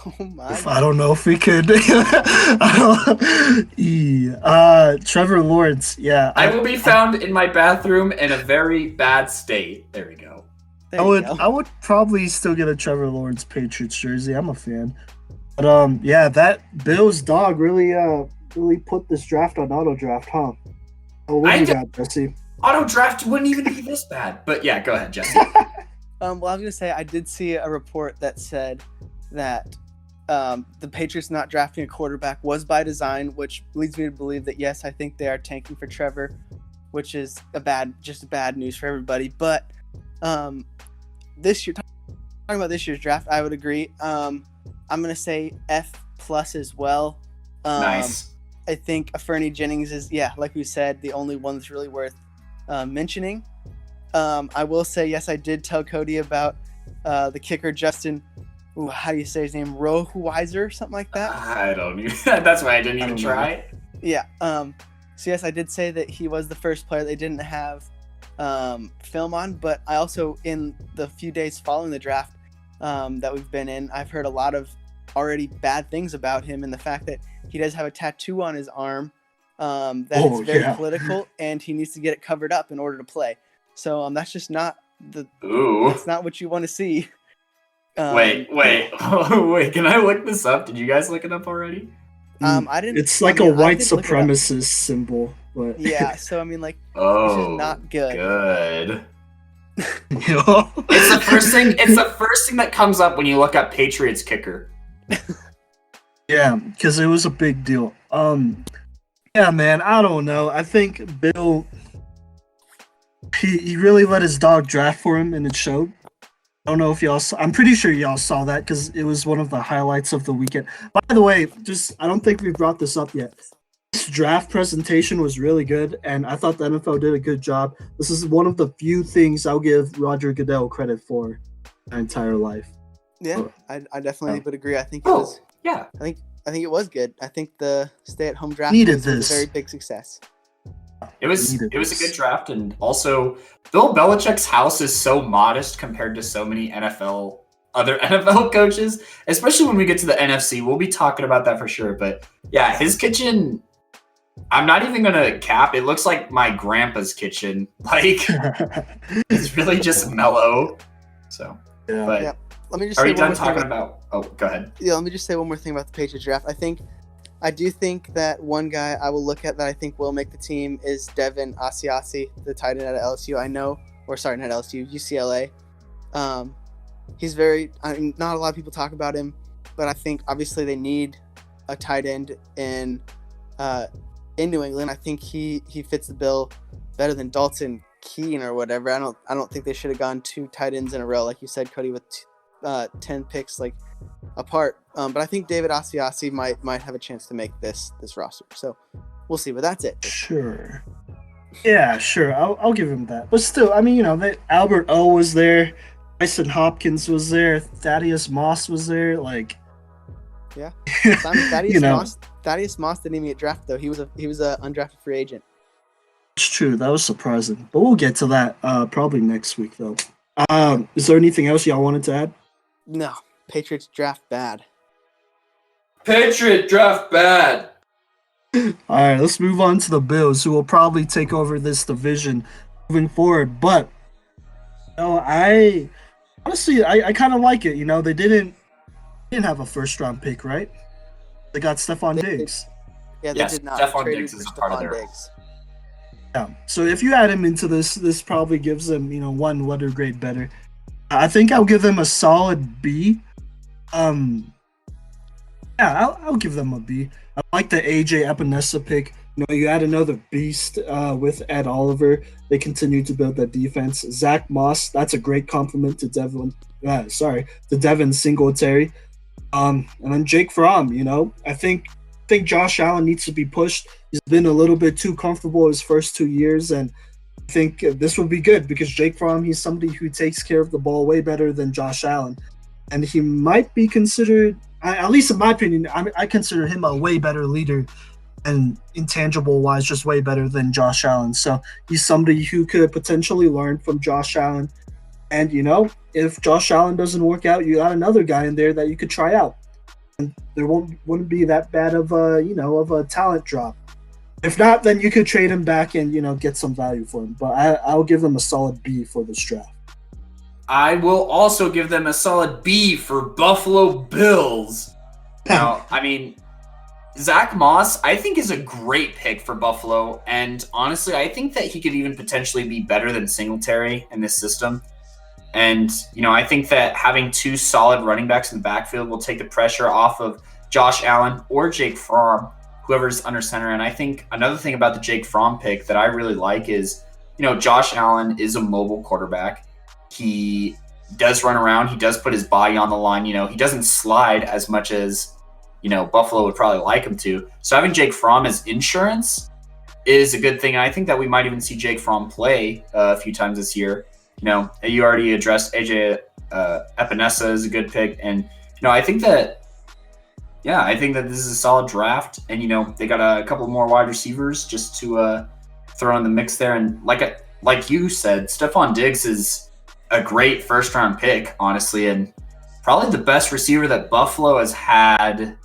C: Oh my!
B: I don't know if we could. Trevor Lawrence, yeah.
A: I will be found in my bathroom in a very bad state. There we go.
B: I would probably still get a Trevor Lawrence Patriots jersey. I'm a fan. But yeah, that Bills dog really put this draft on auto draft, huh? Oh, what do you got, Jesse?
A: Auto draft wouldn't even be this bad. But yeah, go ahead, Jesse.
C: Well, I was gonna say I did see a report that said that the Patriots not drafting a quarterback was by design, which leads me to believe that yes, I think they are tanking for Trevor, which is bad news for everybody. But this year, talking about this year's draft, I would agree. I'm gonna say F plus as well.
A: Nice.
C: I think Anthony Jennings is, like we said, the only one that's really worth mentioning. I will say, yes, I did tell Cody about the kicker, Justin. Ooh, how do you say his name? Rohweiser, something like that?
A: I don't even. That's why I didn't even try.
C: Yeah. So, yes, I did say that he was the first player they didn't have film on. But I also, in the few days following the draft that we've been in, I've heard a lot of already bad things about him and the fact that he does have a tattoo on his arm that is very political and he needs to get it covered up in order to play. So that's just not that's not what you want to see.
A: Wait. Can I look this up? Did you guys look it up already?
C: I didn't.
B: It's like a white supremacist symbol, but
C: yeah. So I mean, like,
A: oh,
C: this is not good.
A: Good. It's the first thing. It's the first thing that comes up when you look up Patriots kicker.
B: Yeah, because it was a big deal. Yeah, man. I don't know. I think Bill. He really let his dog draft for him, and it showed. I don't know if y'all saw, I'm pretty sure y'all saw that because it was one of the highlights of the weekend. By the way, I don't think we brought this up yet. This draft presentation was really good, and I thought the NFL did a good job. This is one of the few things I'll give Roger Goodell credit for my entire life.
C: Yeah, I definitely would agree. I think it was.
A: Yeah.
C: I think it was good. I think the stay-at-home draft was a very big success.
A: It was a good draft, and also Bill Belichick's house is so modest compared to so many other NFL coaches, especially when we get to the NFC. We'll be talking about that for sure. But yeah, his kitchen, I'm not even gonna cap. It looks like my grandpa's kitchen. Like it's really just mellow. So
B: yeah.
A: But
C: yeah. Let me just
A: are
C: say
A: we done talking about? Oh, go ahead.
C: Yeah, let me just say one more thing about the Patriots draft. I do think that one guy I will look at that I think will make the team is Devin Asiasi, the tight end at LSU. Not LSU, UCLA. He's not a lot of people talk about him, but I think obviously they need a tight end in New England. I think he fits the bill better than Dalton Keene or whatever. I don't think they should have gone 2 tight ends in a row, like you said, Cody, with 10 picks like apart. But I think David Asiasi might have a chance to make this roster. So we'll see. But that's it.
B: Sure. Yeah, sure. I'll give him that. But still, I mean, Albert O was there, Bryson Hopkins was there, Thaddeus Moss was there. Like,
C: yeah, Thaddeus Moss didn't even get drafted though. He was a undrafted free agent.
B: It's true. That was surprising. But we'll get to that probably next week though. Is there anything else y'all wanted to add?
C: No. Patriots draft bad.
A: Patriot draft bad.
B: All right, let's move on to the Bills, who will probably take over this division moving forward. But I honestly kind of like it. They didn't have a first-round pick, right? They got Stephon Diggs.
C: Yeah, they
A: yes,
C: did not.
A: Stephon Diggs is a part of their.
B: Yeah. So if you add him into this probably gives them one letter grade better. I think I'll give them a solid B. Yeah, I'll give them a B. I like the AJ Epinesa pick. You add another beast with Ed Oliver. They continue to build that defense. Zach Moss, that's a great compliment to Devin Singletary. And then Jake Fromm. I think Josh Allen needs to be pushed. He's been a little bit too comfortable his first 2 years, and I think this will be good because Jake Fromm, he's somebody who takes care of the ball way better than Josh Allen, and he might be considered. At least in my opinion, I consider him a way better leader and intangible-wise just way better than Josh Allen. So he's somebody who could potentially learn from Josh Allen. And, if Josh Allen doesn't work out, you got another guy in there that you could try out. And there wouldn't be that bad of a talent drop. If not, then you could trade him back and, get some value for him. But I'll give him a solid B for this draft.
A: I will also give them a solid B for Buffalo Bills. Now, I mean, Zach Moss, I think, is a great pick for Buffalo. And honestly, I think that he could even potentially be better than Singletary in this system. And, I think that having 2 solid running backs in the backfield will take the pressure off of Josh Allen or Jake Fromm, whoever's under center. And I think another thing about the Jake Fromm pick that I really like is, Josh Allen is a mobile quarterback. He does run around. He does put his body on the line. He doesn't slide as much as, Buffalo would probably like him to. So having Jake Fromm as insurance is a good thing. And I think that we might even see Jake Fromm play a few times this year. You already addressed AJ Epinesa is a good pick. And, I think that this is a solid draft. And, they got a couple more wide receivers just to throw in the mix there. And like you said, Stephon Diggs is a great first-round pick, honestly, and probably the best receiver that Buffalo has had.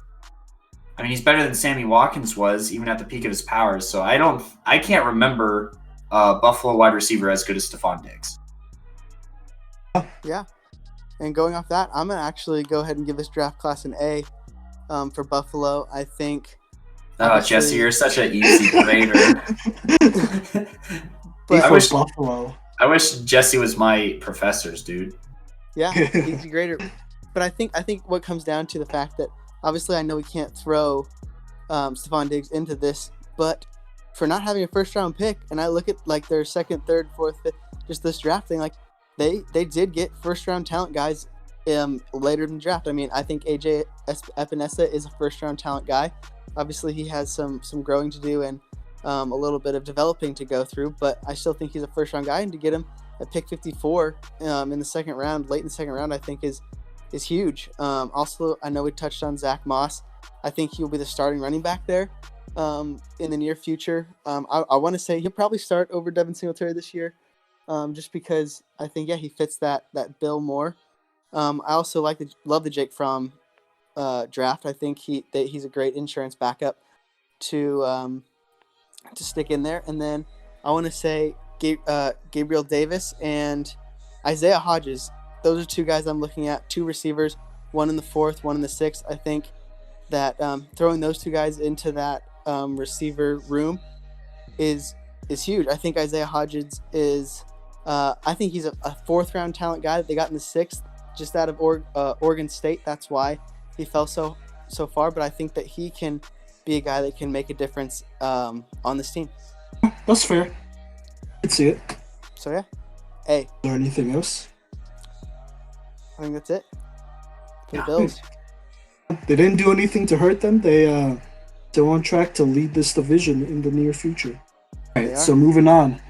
A: I mean, he's better than Sammy Watkins was, even at the peak of his powers. So I can't remember a Buffalo wide receiver as good as Stephon Diggs.
C: Yeah, and going off that, I'm gonna actually go ahead and give this draft class an A for Buffalo. I think.
A: Oh, Jesse, you're such an easy grader.
B: But I wish Buffalo.
A: I wish Jesse was my professors, dude.
C: Yeah, he's a grader. But I think what comes down to the fact that obviously I know we can't throw Stephon Diggs into this, but for not having a first round pick, and I look at like their second, third, fourth, fifth, just this draft thing, like they did get first round talent guys later in the draft. I mean, I think AJ Epinesa is a first round talent guy. Obviously, he has some growing to do and a little bit of developing to go through, but I still think he's a first round guy, and to get him at pick 54 in the second round, late in the second round, I think is huge. Also, I know we touched on Zach Moss. I think he'll be the starting running back there in the near future. I want to say he'll probably start over Devin Singletary this year, just because I think he fits that bill more. I also love the Jake Fromm draft. I think he's a great insurance backup to stick in there. And then I want to say Gabriel Davis and Isaiah Hodges. Those are two guys I'm looking at, two receivers, one in the fourth, one in the sixth. I think that throwing those two guys into that receiver room is huge. I think Isaiah Hodges is I think he's a fourth round talent guy that they got in the sixth, just out of Oregon State. That's why he fell so far. But I think that he can be a guy that can make a difference on this team.
B: That's fair. I'd see it.
C: So yeah, A.
B: Is there anything else?
C: I think that's it for the
A: Yeah.
C: Bills.
B: They didn't do anything to hurt them. They're on track to lead this division in the near future. All
C: They
B: right,
C: are.
B: so moving on. We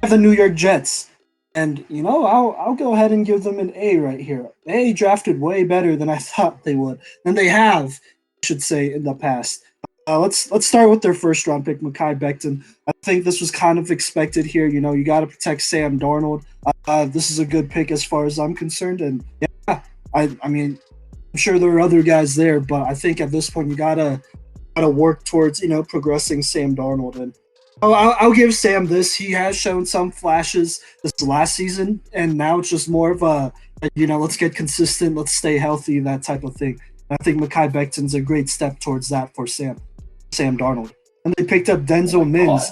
B: have the New York Jets. And, I'll go ahead and give them an A right here. They drafted way better than I thought they would. And they have, I should say, in the past. Let's start with their first round pick, Mekhi Becton. I think this was kind of expected here. You got to protect Sam Darnold. This is a good pick as far as I'm concerned. And yeah, I mean, I'm sure there are other guys there, but I think at this point you gotta work towards progressing Sam Darnold. And I'll give Sam this. He has shown some flashes this last season, and now it's just more of a let's get consistent, let's stay healthy, that type of thing. And I think Mekhi Becton's a great step towards that for Sam Darnold. And they picked up Denzel Mims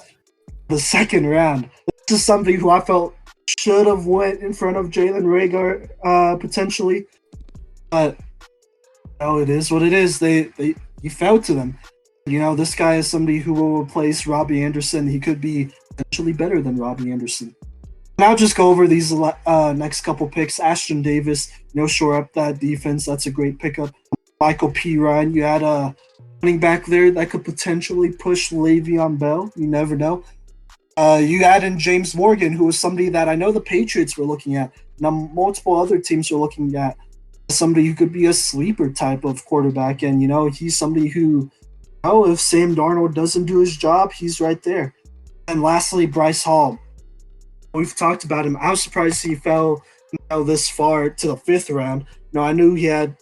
B: the second round. This is somebody who I felt should have went in front of Jalen Reagor potentially, but it is what it is. He fell to them. This guy is somebody who will replace Robbie Anderson. He could be potentially better than Robbie Anderson. And I'll just go over these next couple picks. Ashton Davis, shore up that defense. That's a great pickup. Michael P. Ryan, you had a running back there that could potentially push Le'Veon Bell. You never know. You add in James Morgan, who was somebody that I know the Patriots were looking at. Now, multiple other teams are looking at somebody who could be a sleeper type of quarterback. And, he's somebody who, if Sam Darnold doesn't do his job, he's right there. And lastly, Bryce Hall. We've talked about him. I was surprised he fell this far to the fifth round. I knew he had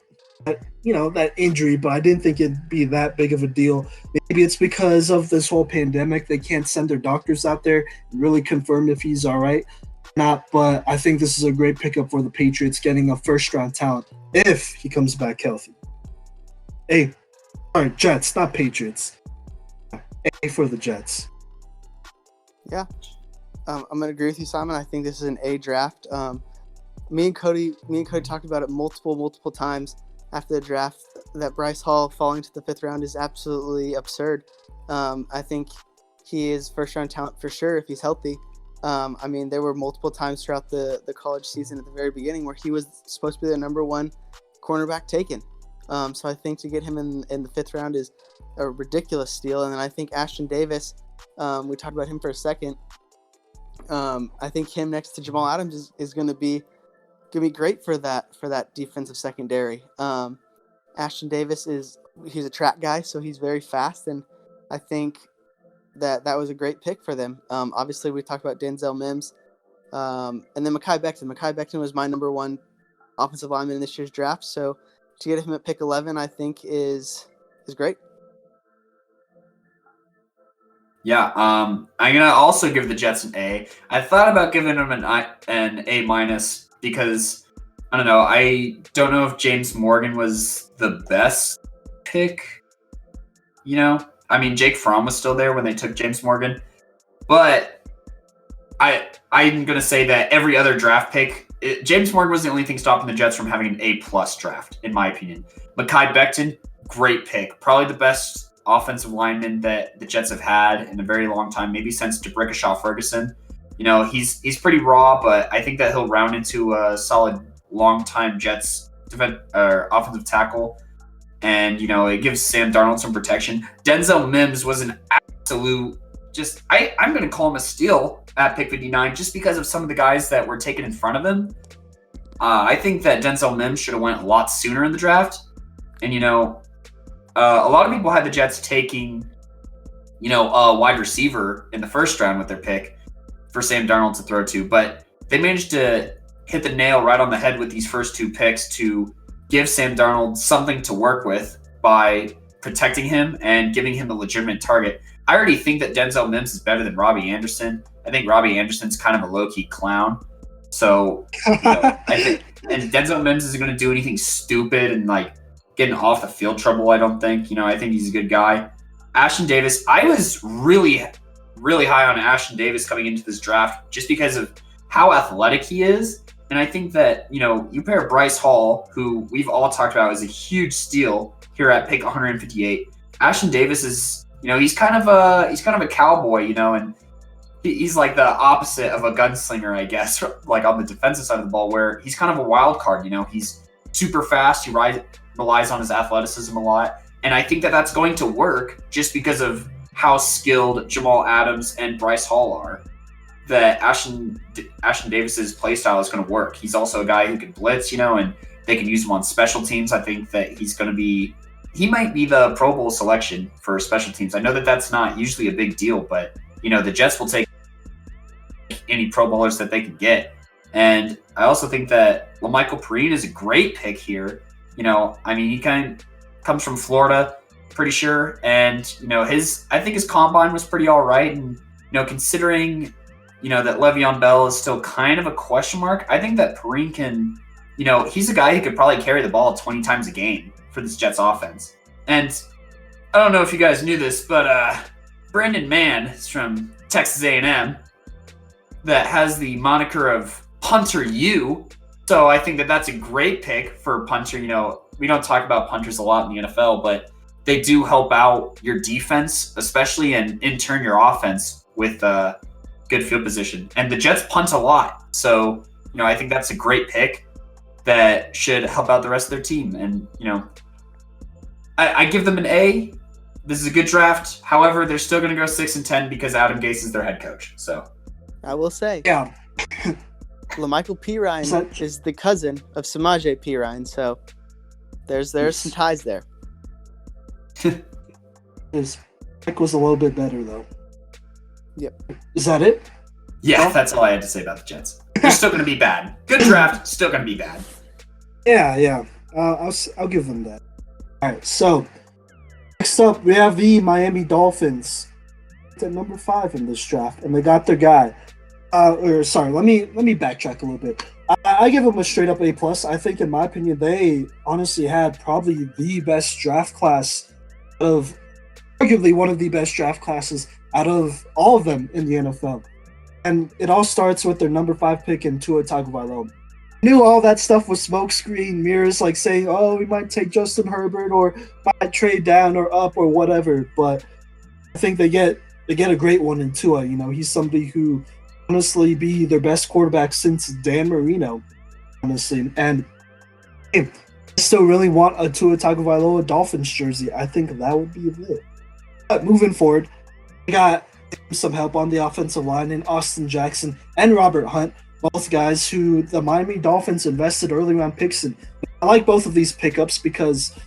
B: that injury, but I didn't think it'd be that big of a deal. Maybe it's because of this whole pandemic. They can't send their doctors out there and really confirm if he's all right or not. But I think this is a great pickup for the Patriots, getting a first-round talent if he comes back healthy. Jets, not Patriots. A for the Jets.
C: Yeah. I'm gonna agree with you, Simon. I think this is an A draft. Me and Cody talked about it multiple times after the draft that Bryce Hall falling to the fifth round is absolutely absurd. I think he is first round talent for sure if he's healthy. There were multiple times throughout the college season at the very beginning where he was supposed to be the number one cornerback taken. So I think to get him in the fifth round is a ridiculous steal. And then I think Ashton Davis, we talked about him for a second. I think him next to Jamal Adams is going to be great for that defensive secondary. Ashton Davis he's a track guy, so he's very fast, and I think that was a great pick for them. Obviously, we talked about Denzel Mims, and then Mekhi Becton. Mekhi Becton was my number one offensive lineman in this year's draft, so to get him at pick 11, I think is great.
A: Yeah, I'm gonna also give the Jets an A. I thought about giving them an A minus because I don't know. I don't know if James Morgan was the best pick. Jake Fromm was still there when they took James Morgan, but I'm gonna say that every other draft pick, James Morgan was the only thing stopping the Jets from having an A+ draft, in my opinion. Mekhi Becton, great pick, probably the best offensive lineman that the Jets have had in a very long time, maybe since DeBrickashaw Ferguson. He's pretty raw, but I think that he'll round into a solid long-time Jets offensive tackle. And, it gives Sam Darnold some protection. Denzel Mims was an absolute I'm going to call him a steal at pick 59 just because of some of the guys that were taken in front of him. I think that Denzel Mims should have went a lot sooner in the draft. And, a lot of people had the Jets taking, a wide receiver in the first round with their pick for Sam Darnold to throw to, but they managed to hit the nail right on the head with these first two picks to give Sam Darnold something to work with by protecting him and giving him a legitimate target. I already think that Denzel Mims is better than Robbie Anderson. I think Robbie Anderson's kind of a low-key clown. So, I think, and Denzel Mims isn't going to do anything stupid and getting off the field trouble, I don't think. I think he's a good guy. Ashton Davis, I was really, really high on Ashton Davis coming into this draft just because of how athletic he is. And I think that, you pair Bryce Hall, who we've all talked about as a huge steal here at pick 158. Ashton Davis is, he's kind of a cowboy, and he's like the opposite of a gunslinger, I guess, like on the defensive side of the ball, where he's kind of a wild card. He's super fast. He relies on his athleticism a lot. And I think that that's going to work just because of how skilled Jamal Adams and Bryce Hall are. That Ashton Davis's play style is going to work. He's also a guy who can blitz, and they can use him on special teams. I think that he might be the Pro Bowl selection for special teams. I know that that's not usually a big deal, but the Jets will take any Pro Bowlers that they can get. And I also think that LaMichael Perine is a great pick here. He kind of comes from Florida, pretty sure, and I think his combine was pretty all right. And considering that Le'Veon Bell is still kind of a question mark, I think that Perine can. He's a guy who could probably carry the ball 20 times a game for this Jets offense. And I don't know if you guys knew this, but Brandon Mann is from Texas A&M that has the moniker of Punter U. So I think that that's a great pick for punter. We don't talk about punters a lot in the NFL, but they do help out your defense, especially, and in turn your offense with good field position. And the Jets punt a lot. So, I think that's a great pick that should help out the rest of their team. And, I give them an A. This is a good draft. However, they're still going to go 6-10 because Adam Gase is their head coach. So
C: I will say,
B: Yeah.
C: LaMichael Perine is the cousin of Samaje Perine, so there's some ties there.
B: His pick was a little bit better, though.
C: Yep.
B: Is that it?
A: yeah, that's all I had to say about the Jets. They're still going to be bad. Good draft, still going to be bad.
B: Yeah. I'll give them that. All right, so next up we have the Miami Dolphins at number 5 in this draft, and they got their guy. Let me backtrack a little bit. I give them a straight up A+. I think, in my opinion, they honestly had probably the best draft class arguably one of the best draft classes out of all of them in the NFL. And it all starts with their number 5 pick in Tua Tagovailoa. Knew all that stuff was smokescreen mirrors, like saying, "Oh, we might take Justin Herbert or might trade down or up or whatever." But I think they get a great one in Tua. He's somebody who honestly be their best quarterback since Dan Marino, honestly. And I still really want a Tua Tagovailoa Dolphins jersey. I think that would be lit. But moving forward, we got some help on the offensive line in Austin Jackson and Robert Hunt, both guys who the Miami Dolphins invested early round picks in. I like both of these pickups because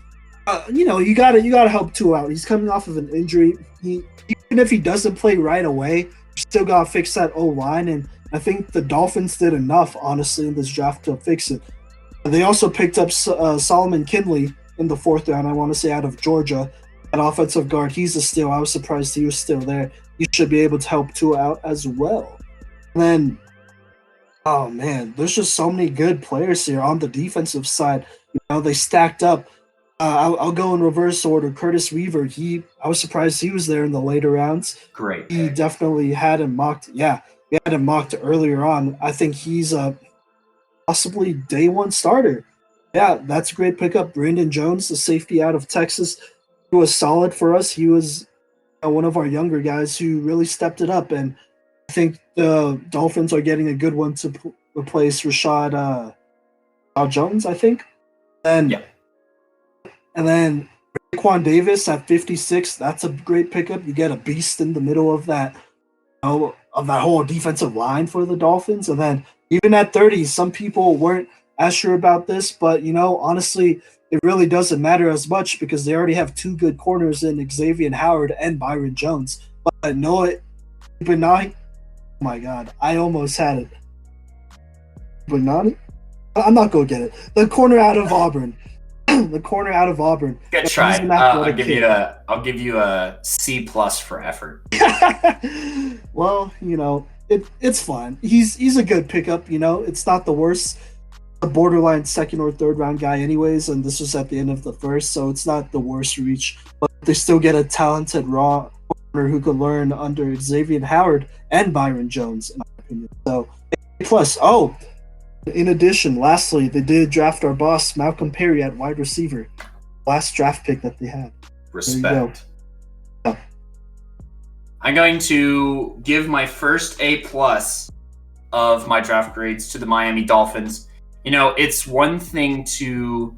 B: you gotta help Tua out. He's coming off of an injury. Even if he doesn't play right away, you still gotta fix that O-line, and I think the Dolphins did enough, honestly, in this draft to fix it. They also picked up Solomon Kinley in the 4th round, I want to say, out of Georgia. An offensive guard, he's a steal. I was surprised he was still there. He should be able to help Tua out as well. And then, oh man, there's just so many good players here on the defensive side. They stacked up. I'll go in reverse order. Curtis Weaver, I was surprised he was there in the later rounds.
A: Great.
B: He definitely had him mocked. Yeah, we had him mocked earlier on. I think he's a possibly day 1 starter. Yeah, that's a great pickup. Brandon Jones, the safety out of Texas, he was solid for us. He was one of our younger guys who really stepped it up, and I think the Dolphins are getting a good one to replace Rashad Jones, I think. And then Raekwon Davis at 56, that's a great pickup. You get a beast in the middle of that whole defensive line for the Dolphins. And then even at 30, some people weren't as sure about this, but honestly, it really doesn't matter as much because they already have 2 good corners in Xavier Howard and Byron Jones. But Noah Benani, oh my God, I almost had it. Benani? I'm not going to get it. The corner out of Auburn. The corner out of Auburn.
A: Good try. I'll give you a C+ for effort.
B: Well, it's fine. He's a good pickup. It's not the worst. A borderline 2nd or 3rd round guy, anyways, and this was at the end of the 1st, so it's not the worst reach. But they still get a talented raw corner who could learn under Xavier Howard and Byron Jones, in my opinion. So A+. In addition, lastly, they did draft our boss Malcolm Perry at wide receiver. Last draft pick that they had.
A: Respect. I'm going to give my first A+ of my draft grades to the Miami Dolphins. You know, it's one thing to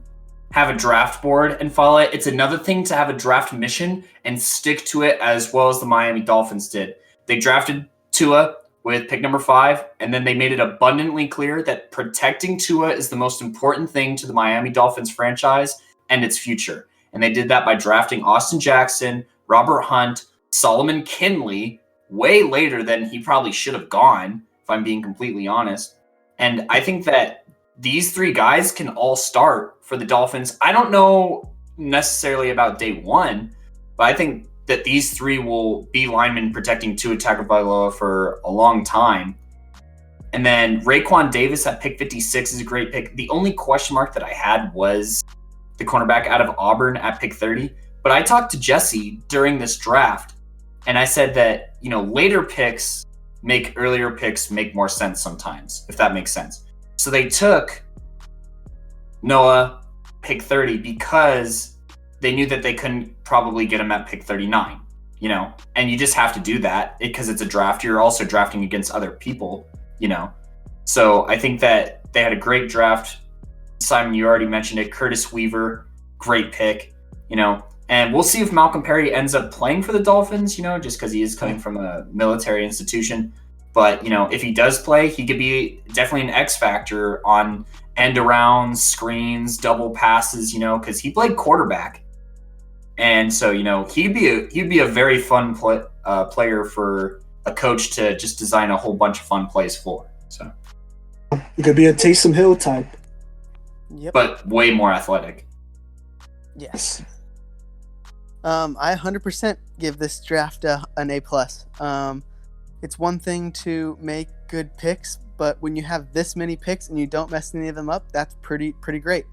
A: have a draft board and follow it. It's another thing to have a draft mission and stick to it as well as the Miami Dolphins did. They drafted Tua with pick number 5, and then they made it abundantly clear that protecting Tua is the most important thing to the Miami Dolphins franchise and its future. And they did that by drafting Austin Jackson, Robert Hunt, Solomon Kinley way later than he probably should have gone, if I'm being completely honest. And I think that these 3 guys can all start for the Dolphins. I don't know necessarily about day 1, but I think that these 3 will be linemen protecting Tua Tagovailoa for a long time. And then Raekwon Davis at pick 56 is a great pick. The only question mark that I had was the cornerback out of Auburn at pick 30. But I talked to Jesse during this draft, and I said that, you know, later picks make earlier picks make more sense sometimes, if that makes sense. So they took Noah pick 30 because they knew that they couldn't probably get him at pick 39, you know, and you just have to do that because it's a draft. You're also drafting against other people, you know. So I think that they had a great draft. Simon, you already mentioned it. Curtis Weaver, great pick, you know. And we'll see if Malcolm Perry ends up playing for the Dolphins, you know, just because he is coming from a military institution. But, you know, if he does play, he could be definitely an X factor on end arounds, screens, double passes, you know, because he played quarterback. And so, you know, he'd be a very fun player for a coach to just design a whole bunch of fun plays for. So
B: It could be a Taysom Hill type.
C: Yep.
A: But way more athletic.
C: Yes. I 100% give this draft an A+. It's one thing to make good picks, but when you have this many picks and you don't mess any of them up, that's pretty great.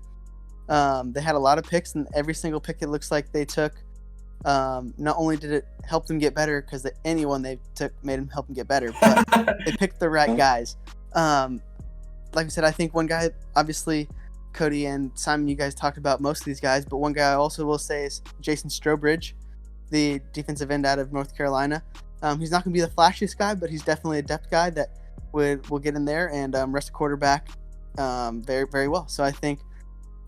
C: They had a lot of picks, and every single pick it looks like they took, not only did it help them get better, because anyone they took made them help them get better, but they picked the right guys. Like I said, I think one guy, obviously, Cody and Simon, you guys talked about most of these guys, but one guy I also will say is Jason Strowbridge, the defensive end out of North Carolina. He's not going to be the flashiest guy, but he's definitely a depth guy that will get in there and rest a quarterback very, very well. So I think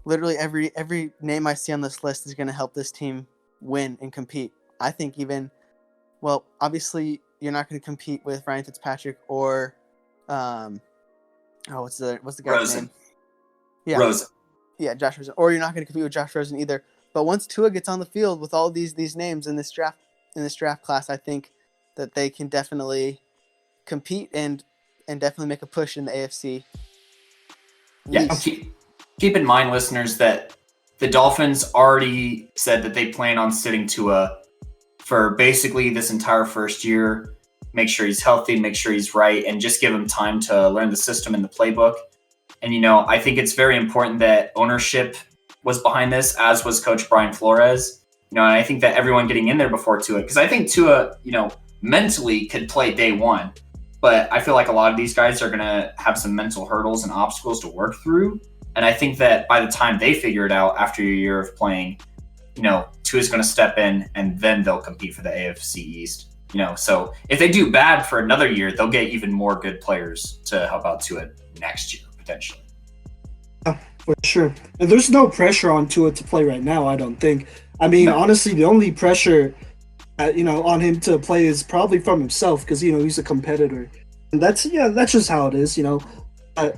C: literally every name I see on this list is going to help this team win and compete. I think even, well, obviously you're not going to compete with Ryan Fitzpatrick or what's the guy's
A: Rosen.
C: name? Yeah.
A: Rosen.
C: Yeah, Josh Rosen. Or you're not going to compete with Josh Rosen either. But once Tua gets on the field with all these names in this draft class, I think that they can definitely compete and definitely make a push in the AFC.
A: Yeah, keep in mind, listeners, that the Dolphins already said that they plan on sitting Tua for basically this entire first year. Make sure he's healthy, make sure he's right, and just give him time to learn the system and the playbook. And, you know, I think it's very important that ownership was behind this, as was Coach Brian Flores. You know, and I think that everyone getting in there before Tua, because I think Tua, you know, mentally could play day 1. But I feel like a lot of these guys are going to have some mental hurdles and obstacles to work through. And I think that by the time they figure it out after a year of playing, you know, Tua's going to step in and then they'll compete for the AFC East. You know, so if they do bad for another year, they'll get even more good players to help out Tua next year, potentially.
B: Yeah, for sure. And there's no pressure on Tua to play right now, I don't think. I mean, honestly, the only pressure on him to play is probably from himself because, you know, he's a competitor. And that's just how it is, you know. I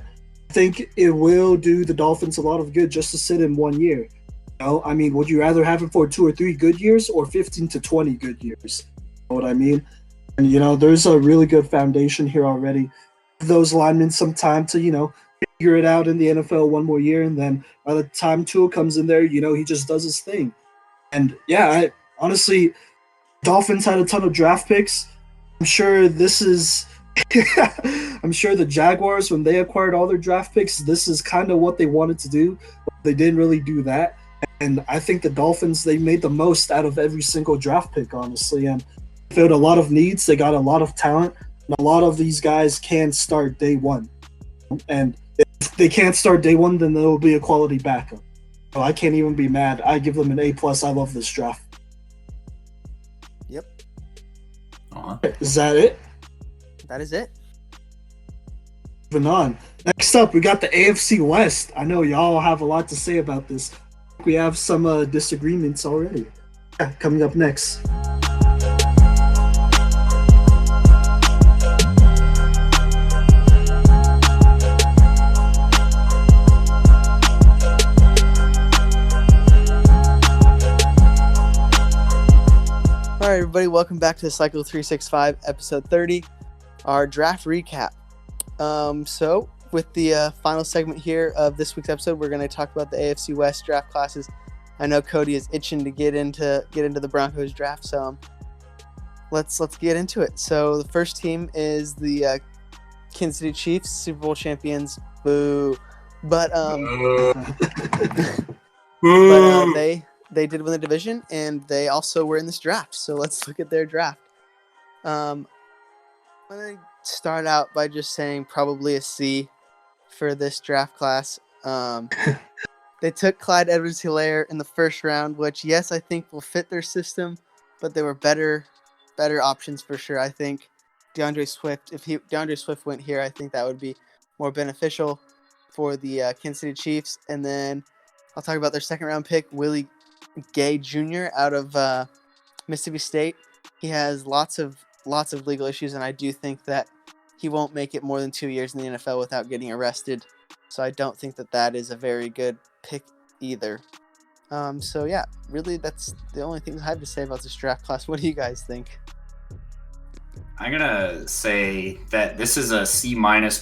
B: think it will do the Dolphins a lot of good just to sit in 1 year. You know, I mean, would you rather have him for 2 or 3 good years or 15 to 20 good years? You know what I mean? And, you know, there's a really good foundation here already. Those linemen some time to, you know, figure it out in the NFL 1 more year. And then by the time Tua comes in there, you know, he just does his thing. And, yeah, honestly, Dolphins had a ton of draft picks. I'm sure this is I'm sure the Jaguars, when they acquired all their draft picks, this is kind of what they wanted to do. But they didn't really do that. And I think the Dolphins, they made the most out of every single draft pick, honestly. And filled a lot of needs. They got a lot of talent. And a lot of these guys can start day 1. And if they can't start day 1, then there will be a quality backup. So I can't even be mad. I give them an A+. I love this draft.
C: Yep.
B: Is that it?
C: That is it.
B: Moving on. Next up, we got the AFC West. I know y'all have a lot to say about this. We have some disagreements already. Yeah, coming up next.
C: All right, everybody, welcome back to the Cycle 365, episode 30, our draft recap. So, with the final segment here of this week's episode, we're going to talk about the AFC West draft classes. I know Cody is itching to get into the Broncos draft, so let's get into it. So, the first team is the Kansas City Chiefs, Super Bowl champions. Boo! But They did win the division, and they also were in this draft. So let's look at their draft. I'm going to start out by just saying probably a C for this draft class. They took Clyde Edwards-Helaire in the first round, which, yes, I think will fit their system, but they were better options for sure. I think DeAndre Swift went here, I think that would be more beneficial for the Kansas City Chiefs. And then I'll talk about their second round pick, Willie Gay Jr. out of Mississippi State. He has lots of legal issues, and I do think that he won't make it more than 2 years in the NFL without getting arrested. So I don't think that is a very good pick either. So yeah, really that's the only thing I have to say about this draft class. What do you guys think?
A: I'm gonna say that this is a C-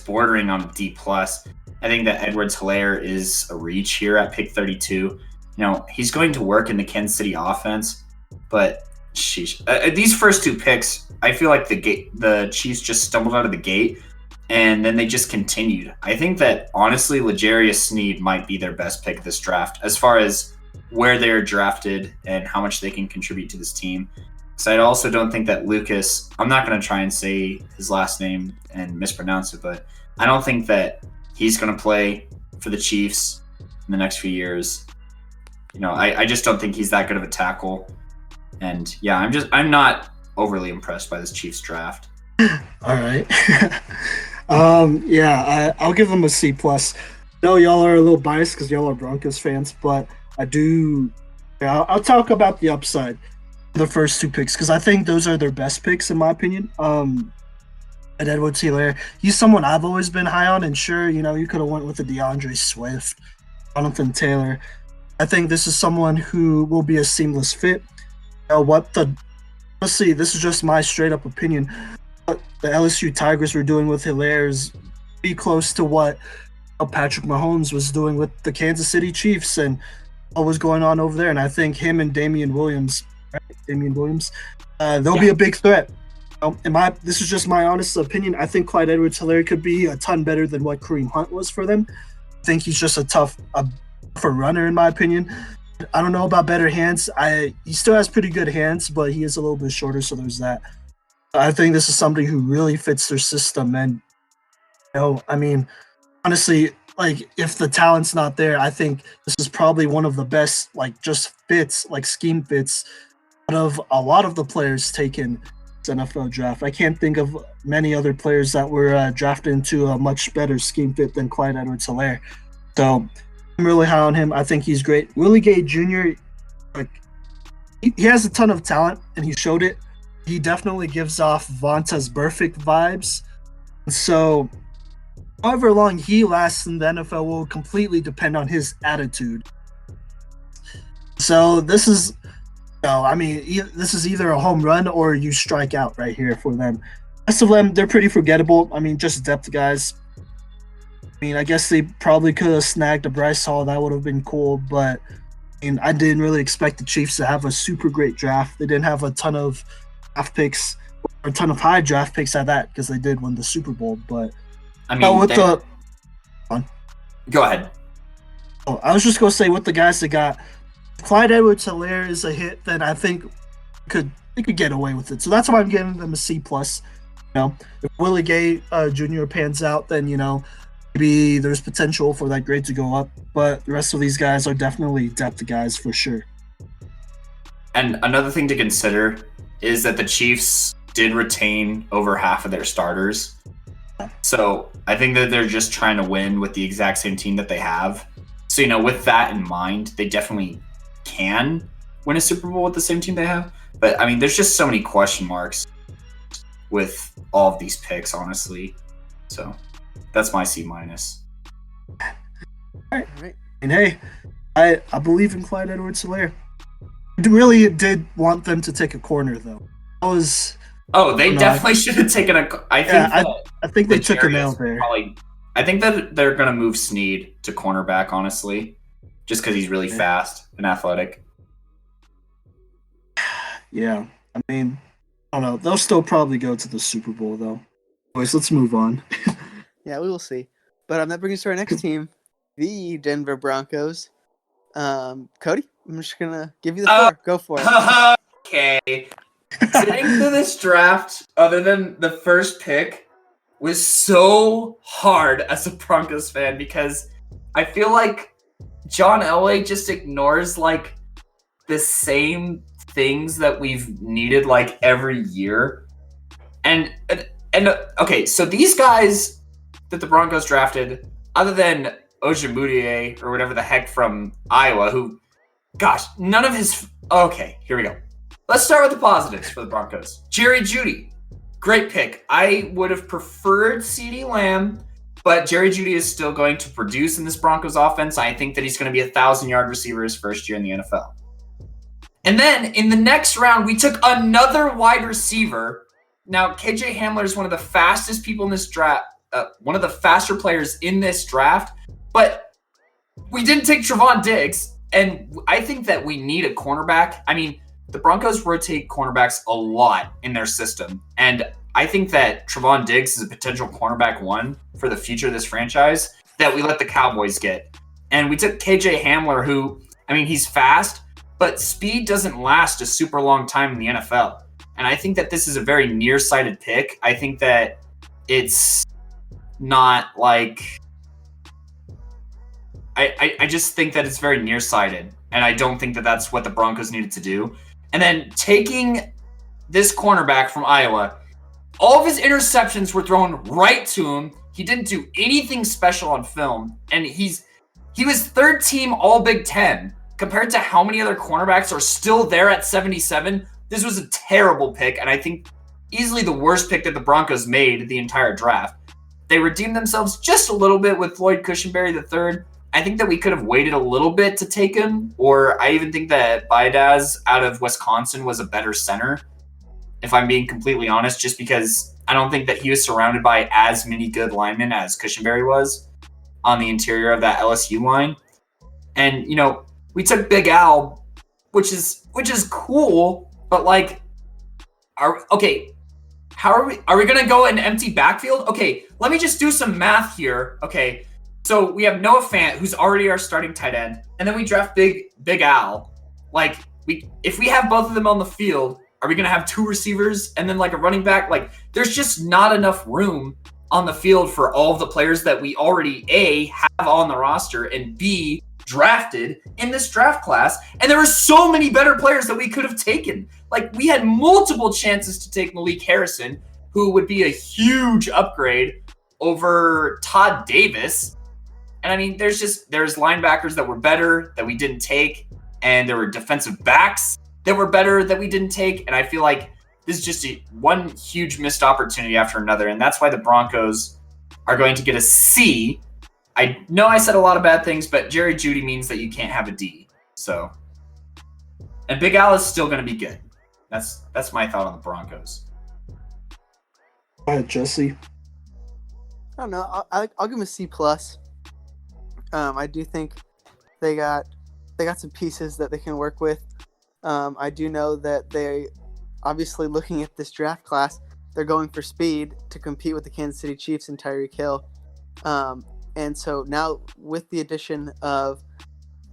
A: bordering on a D+. I think that Edwards-Helaire is a reach here at pick 32. He's going to work in the Kansas City offense, but sheesh. These first two picks, I feel like the Chiefs just stumbled out of the gate, and then they just continued. I think that, honestly, L'Jarius Sneed might be their best pick this draft, as far as where they're drafted and how much they can contribute to this team. So I also don't think that Lucas, I'm not going to try and say his last name and mispronounce it, but I don't think that he's going to play for the Chiefs in the next few years. I just don't think he's that good of a tackle. And yeah, I'm not overly impressed by this Chiefs draft.
B: All right. I'll give them a C+. I know y'all are a little biased because y'all are Broncos fans, but I'll talk about the upside of the first two picks because I think those are their best picks in my opinion. And Edwards-Helaire, he's someone I've always been high on, and sure, you could have went with the DeAndre Swift, Jonathan Taylor. I think this is someone who will be a seamless fit. Honestly, this is just my straight up opinion. What the LSU Tigers were doing with Hilaire is pretty close to what Patrick Mahomes was doing with the Kansas City Chiefs and what was going on over there. And I think him and Damian Williams, they'll be a big threat. This is just my honest opinion. I think Clyde Edwards-Helaire could be a ton better than what Kareem Hunt was for them. I think he's just a tougher runner in my opinion. I don't know about better hands. He still has pretty good hands, but he is a little bit shorter, so there's that. I think this is somebody who really fits their system, and honestly, if the talent's not there, I think this is probably one of the best just fits, scheme fits out of a lot of the players taken this NFL draft. I can't think of many other players that were drafted into a much better scheme fit than Clyde Edwards-Helaire. So I'm really high on him. I think he's great. Willie Gay Jr., he has a ton of talent, and he showed it. He definitely gives off Vontaze Burfict vibes. So however long he lasts in the NFL will completely depend on his attitude. So this is either a home run or you strike out right here for them. The rest of them, they're pretty forgettable. Just depth guys. I guess they probably could have snagged a Bryce Hall. That would have been cool, but I didn't really expect the Chiefs to have a super great draft. They didn't have a ton of draft picks, or a ton of high draft picks at that, because they did win the Super Bowl. But
A: Go ahead.
B: I was just gonna say, with the guys that got, Clyde Edwards-Helaire is a hit, then I think they could get away with it. So that's why I'm giving them a C+. If Willie Gay Jr. pans out, then maybe there's potential for that grade to go up, but the rest of these guys are definitely depth guys for sure.
A: And another thing to consider is that the Chiefs did retain over half of their starters. So I think that they're just trying to win with the exact same team that they have. So, with that in mind, they definitely can win a Super Bowl with the same team they have. But, I mean, there's just so many question marks with all of these picks, honestly. So that's my C-.
B: All right. And hey, I believe in Clyde Edwards-Helaire. I really did want them to take a corner, though.
A: They definitely should have taken
B: I think they took a nail there.
A: I think that they're going to move Snead to cornerback, honestly, just because he's really fast and athletic.
B: Yeah, I mean, I don't know. They'll still probably go to the Super Bowl, though. Boys, let's move on.
C: Yeah, we will see. But that brings us to our next team, the Denver Broncos. Cody, I'm just going to give you the floor. Go for it.
A: Okay. Sitting through this draft, other than the first pick, was so hard as a Broncos fan because I feel like John Elway just ignores the same things that we've needed every year. And okay, so these guys that the Broncos drafted, other than Ojemudia or whatever the heck from Iowa, who, gosh, none of his... Okay, here we go. Let's start with the positives for the Broncos. Jerry Jeudy, great pick. I would have preferred CeeDee Lamb, but Jerry Jeudy is still going to produce in this Broncos offense. I think that he's going to be a 1,000-yard receiver his first year in the NFL. And then in the next round, we took another wide receiver. Now, KJ Hamler is one of the fastest people in this draft, one of the faster players in this draft, but we didn't take Trevon Diggs, and I think that we need a cornerback. I mean, the Broncos rotate cornerbacks a lot in their system, and I think that Trevon Diggs is a potential cornerback one for the future of this franchise that we let the Cowboys get. And we took KJ Hamler, who, I mean, he's fast, but speed doesn't last a super long time in the NFL. And I think that this is a very nearsighted pick. I think that it's not I just think that it's very nearsighted, and I don't think that that's what the Broncos needed to do. And then taking this cornerback from Iowa, all of his interceptions were thrown right to him. He didn't do anything special on film, and he was third team All Big Ten. Compared to how many other cornerbacks are still there at 77, this was a terrible pick, and I think easily the worst pick that the Broncos made the entire draft. They redeemed themselves just a little bit with Floyd Cushenberry III. I think that we could have waited a little bit to take him, or I even think that Baidaz out of Wisconsin was a better center, if I'm being completely honest, just because I don't think that he was surrounded by as many good linemen as Cushenberry was on the interior of that LSU line. And, we took Big Al, which is cool, but how are we going to go an empty backfield? Okay, let me just do some math here. Okay, so we have Noah Fant, who's already our starting tight end, and then we draft Big Al. If we have both of them on the field, are we going to have two receivers and then a running back? There's just not enough room on the field for all of the players that we already A, have on the roster, and B, drafted in this draft class. And there were so many better players that we could have taken. We had multiple chances to take Malik Harrison, who would be a huge upgrade over Todd Davis. And I mean, there's linebackers that were better that we didn't take, and there were defensive backs that were better that we didn't take. And I feel like this is just one huge missed opportunity after another. And that's why the Broncos are going to get a C. I know I said a lot of bad things, but Jerry Jeudy means that you can't have a D. So, and Big Al is still going to be good. That's my thought on the Broncos.
B: Go ahead, Jesse.
C: I don't know. I'll give him a C plus. I do think they got some pieces that they can work with. I do know that they, obviously looking at this draft class, they're going for speed to compete with the Kansas City Chiefs and Tyreek Hill. And so now with the addition of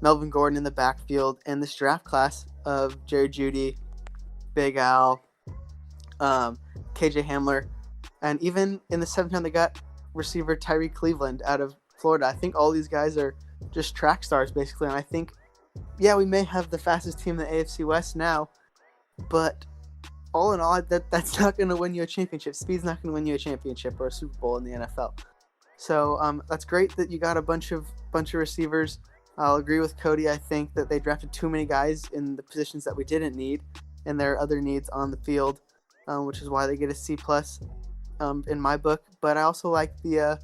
C: Melvin Gordon in the backfield and this draft class of Jerry Jeudy, Big Al, KJ Hamler, and even in the 7th round they got receiver Tyree Cleveland out of Florida. I think all these guys are just track stars basically. And I think, we may have the fastest team in the AFC West now, but all in all, that's not going to win you a championship. Speed's not going to win you a championship or a Super Bowl in the NFL. So that's great that you got a bunch of receivers. I'll agree with Cody. I think that they drafted too many guys in the positions that we didn't need, and there are other needs on the field, which is why they get a C+ in my book. But I also like the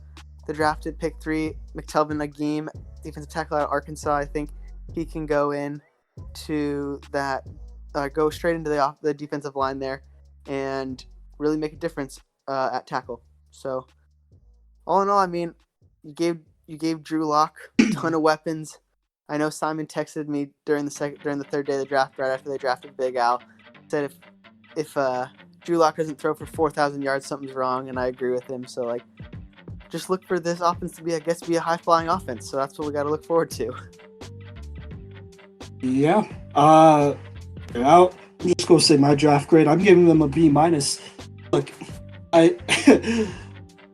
C: drafted pick 3, McTelvin Agim, defensive tackle out of Arkansas. I think he can go in to that, go straight into the defensive line there, and really make a difference at tackle. So, all in all, I mean, you gave Drew Lock a ton of weapons. I know Simon texted me during the third day of the draft, right after they drafted Big Al, said if Drew Lock doesn't throw for 4,000 yards, something's wrong, and I agree with him. So just look for this offense to be a high flying offense. So that's what we got to look forward to.
B: Yeah. I'm just gonna say my draft grade. I'm giving them a B-. Look,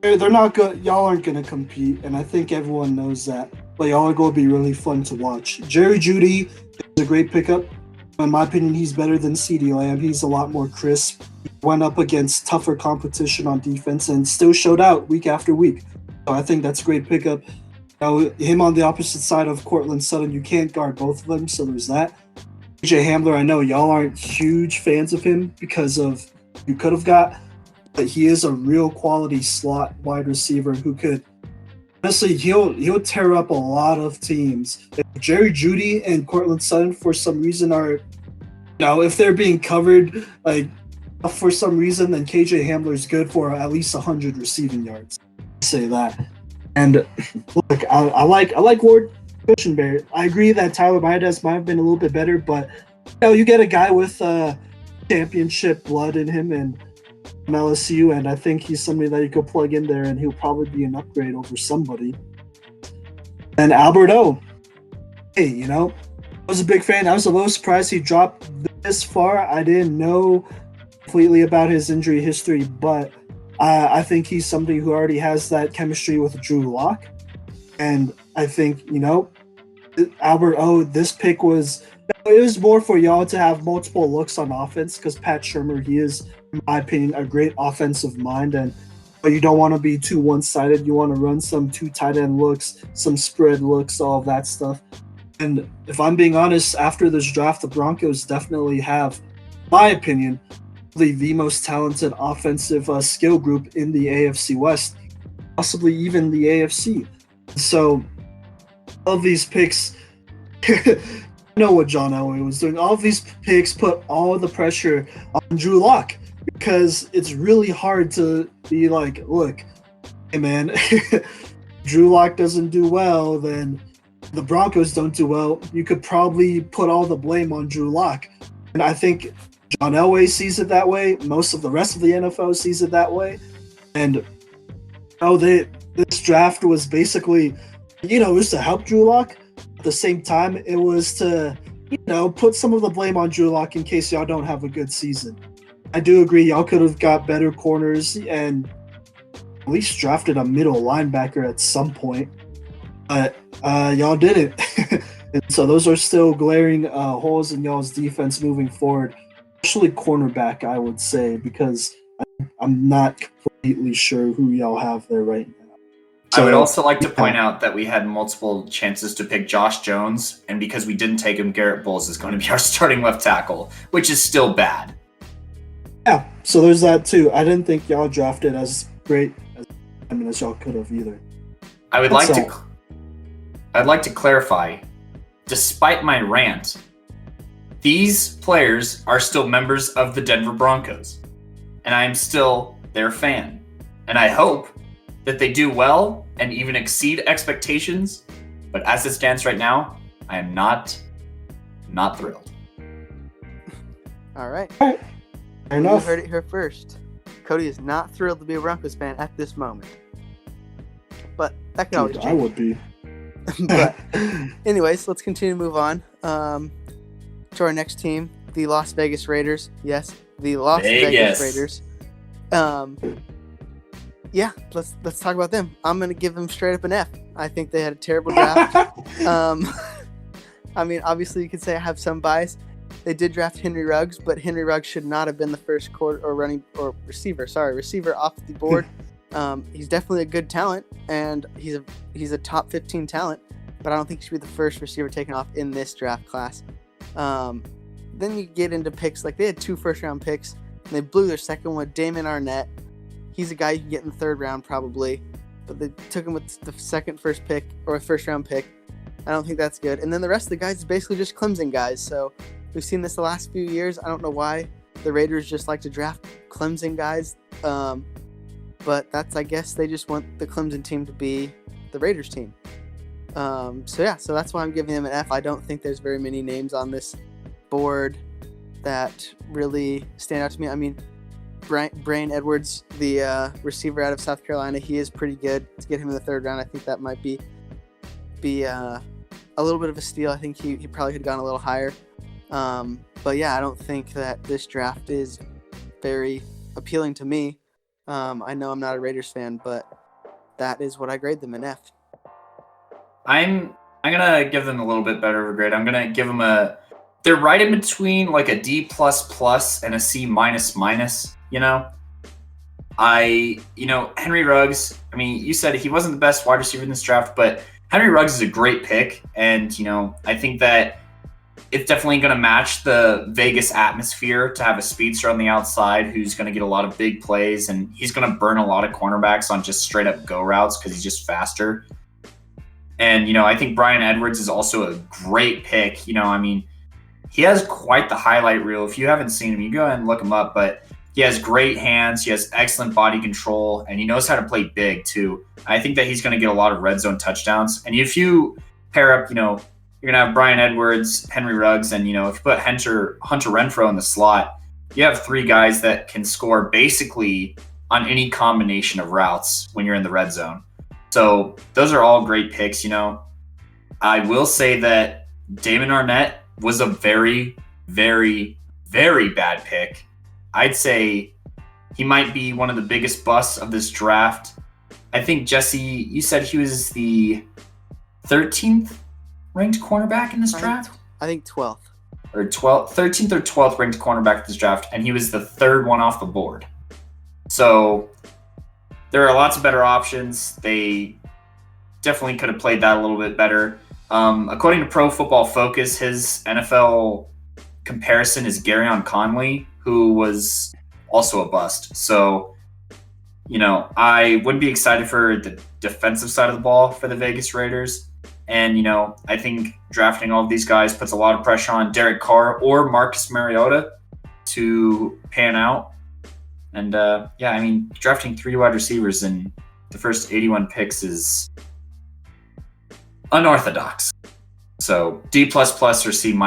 B: they're not good. Y'all aren't gonna compete, and I think everyone knows that. But y'all are gonna be really fun to watch. Jerry Jeudy is a great pickup. In my opinion, he's better than CeeDee Lamb. He's a lot more crisp. He went up against tougher competition on defense and still showed out week after week. So I think that's a great pickup. Him on the opposite side of Cortland Sutton, you can't guard both of them, so there's that. AJ Hamler, I know y'all aren't huge fans of him because of you could have got, but he is a real quality slot wide receiver who could honestly he'll tear up a lot of teams. If Jerry Jeudy and Cortland Sutton for some reason are, if they're being covered for some reason, then KJ Hamler is good for at least 100 receiving yards. I say that. And look, I like Ward Cushenberry. I agree that Tyler Midas might have been a little bit better, but you get a guy with championship blood in him and from LSU, and I think he's somebody that you could plug in there, and he'll probably be an upgrade over somebody. And Albert O. Hey, I was a big fan. I was a little surprised he dropped this far. I didn't know completely about his injury history, but I think he's somebody who already has that chemistry with Drew Lock. And I think, Albert O, this pick was more for y'all to have multiple looks on offense because Pat Shurmur, he is, in my opinion, a great offensive mind. But you don't want to be too one-sided. You want to run some 2 tight end looks, some spread looks, all of that stuff. And if I'm being honest, after this draft, the Broncos definitely have, in my opinion, the most talented offensive skill group in the AFC West, possibly even the AFC. So all of these picks, I know what John Elway was doing. All of these picks put all the pressure on Drew Lock because it's really hard to be like, look, hey man, Drew Lock doesn't do well, then the Broncos don't do well. You could probably put all the blame on Drew Lock. And I think John Elway sees it that way. Most of the rest of the NFL sees it that way. And this draft was basically, it was to help Drew Lock. At the same time, it was to, put some of the blame on Drew Lock in case y'all don't have a good season. I do agree y'all could have got better corners and at least drafted a middle linebacker at some point. But y'all didn't. And so those are still glaring holes in y'all's defense moving forward. Especially cornerback, I would say, because I'm not completely sure who y'all have there right now.
A: I would also like to point out that we had multiple chances to pick Josh Jones, and because we didn't take him, Garrett Bowles is going to be our starting left tackle, which is still bad.
B: Yeah, so there's that too. I didn't think y'all drafted as great as y'all could have either.
A: I'd like to clarify, despite my rant, these players are still members of the Denver Broncos, and I am still their fan. And I hope that they do well and even exceed expectations, but as it stands right now, I am not thrilled.
C: All right.
B: Fair enough.
C: You heard it here first. Cody is not thrilled to be a Broncos fan at this moment. But that can always change.
B: I would be.
C: But anyways, let's continue to move on. To our next team, the Las Vegas Raiders. Yes, the Las Vegas Raiders. Yeah, let's talk about them. I'm gonna give them straight up an F. I think they had a terrible draft. I mean, obviously you could say I have some bias, they did draft Henry Ruggs, but Henry Ruggs should not have been the first receiver off the board. He's definitely a good talent, and he's a top 15 talent, but I don't think he should be the first receiver taken off in this draft class. Then you get into picks, like they had 2 first-round picks, and they blew their second one with Damon Arnett. He's a guy you can get in the 3rd round probably, but they took him with the first-round pick. I don't think that's good. And then the rest of the guys is basically just Clemson guys. So we've seen this the last few years. I don't know why the Raiders just like to draft Clemson guys. But I guess they just want the Clemson team to be the Raiders team. So that's why I'm giving them an F. I don't think there's very many names on this board that really stand out to me. I mean, Brain Edwards, the receiver out of South Carolina, he is pretty good. To get him in the 3rd round, I think that might be a little bit of a steal. I think he probably could have gone a little higher. But yeah, I don't think that this draft is very appealing to me. I know I'm not a Raiders fan, but that is what I grade them an F.
A: I'm gonna give them a little bit better of a grade. I'm gonna give them they're right in between like a D++ and a C-. Henry Ruggs, I mean, you said he wasn't the best wide receiver in this draft, but Henry Ruggs is a great pick, and I think that it's definitely going to match the Vegas atmosphere to have a speedster on the outside who's going to get a lot of big plays, and he's going to burn a lot of cornerbacks on just straight up go routes because he's just faster. And I think Bryan Edwards is also a great pick. He has quite the highlight reel. If you haven't seen him, you go ahead and look him up, but he has great hands, he has excellent body control, and he knows how to play big too. I think that he's going to get a lot of red zone touchdowns. And if you pair up, you're going to have Bryan Edwards, Henry Ruggs, and, if you put Hunter Renfrow in the slot, you have 3 guys that can score basically on any combination of routes when you're in the red zone. So those are all great picks. I will say that Damon Arnett was a very, very, very bad pick. I'd say he might be one of the biggest busts of this draft. I think, Jesse, you said he was the 13th ranked cornerback in this draft?
C: I think 12th.
A: Or 13th or 12th ranked cornerback in this draft, and he was the 3rd one off the board. So there are lots of better options. They definitely could have played that a little bit better. According to Pro Football Focus, his NFL comparison is Garyon Conley, who was also a bust. So, I would be excited for the defensive side of the ball for the Vegas Raiders. And, I think drafting all of these guys puts a lot of pressure on Derek Carr or Marcus Mariota to pan out. And, drafting 3 wide receivers in the first 81 picks is unorthodox. So D++ or C-.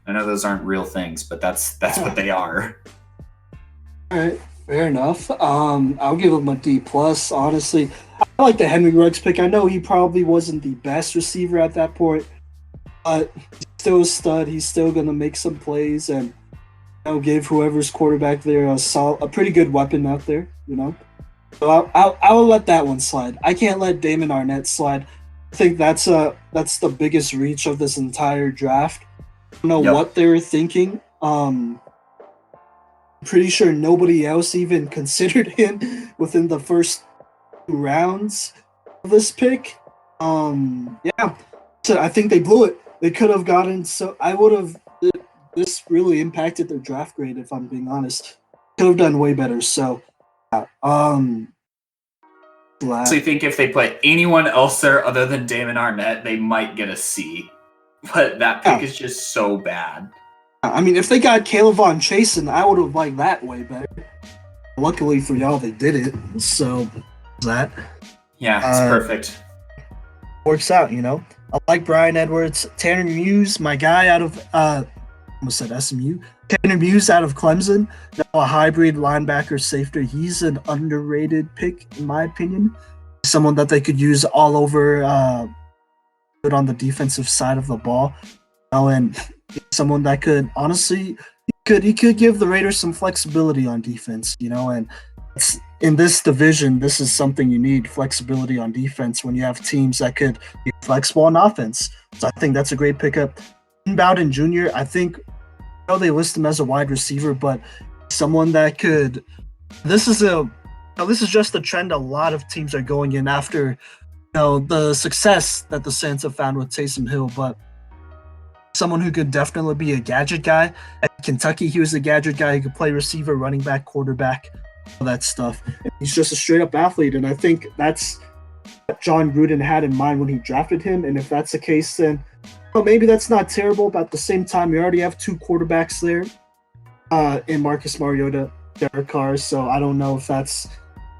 A: I know those aren't real things, but that's what they are.
B: All right, fair enough. I'll give him a D+. Honestly, I like the Henry Ruggs pick. I know he probably wasn't the best receiver at that point, but he's still a stud. He's still gonna make some plays and give whoever's quarterback there a pretty good weapon out there. So I'll let that one slide. I can't let Damon Arnett slide. I think that's the biggest reach of this entire draft. I don't know what they were thinking. I'm pretty sure nobody else even considered him within the first 2 rounds of this pick. So I think they blew it. They could have gotten this really impacted their draft grade, if I'm being honest. Could have done way better. So I
A: actually think if they put anyone else there other than Damon Arnett, they might get a C. But that pick is just so bad.
B: I mean, if they got Caleb Von Chasen, I would have liked that way better. Luckily for y'all, they did it. So that.
A: Yeah, it's perfect.
B: Works out, I like Bryan Edwards. Tanner Muse, my guy out of almost said SMU. Tanner Muse out of Clemson, a hybrid linebacker safety. He's an underrated pick, in my opinion. Someone that they could use all over, on the defensive side of the ball. And someone that could honestly, he could give the Raiders some flexibility on defense, and in this division, this is something you need, flexibility on defense when you have teams that could be flexible on offense. So I think that's a great pickup. Bowden Jr., I think, they list him as a wide receiver, but someone that could. This is just a trend a lot of teams are going in after, the success that the Saints have found with Taysom Hill, but someone who could definitely be a gadget guy. At Kentucky, he was a gadget guy who could play receiver, running back, quarterback, all that stuff. And he's just a straight up athlete, and I think that's what John Gruden had in mind when he drafted him. And if that's the case, then maybe that's not terrible. But at the same time, you already have two quarterbacks there, in Marcus Mariota, Derek Carr. So I don't know if that's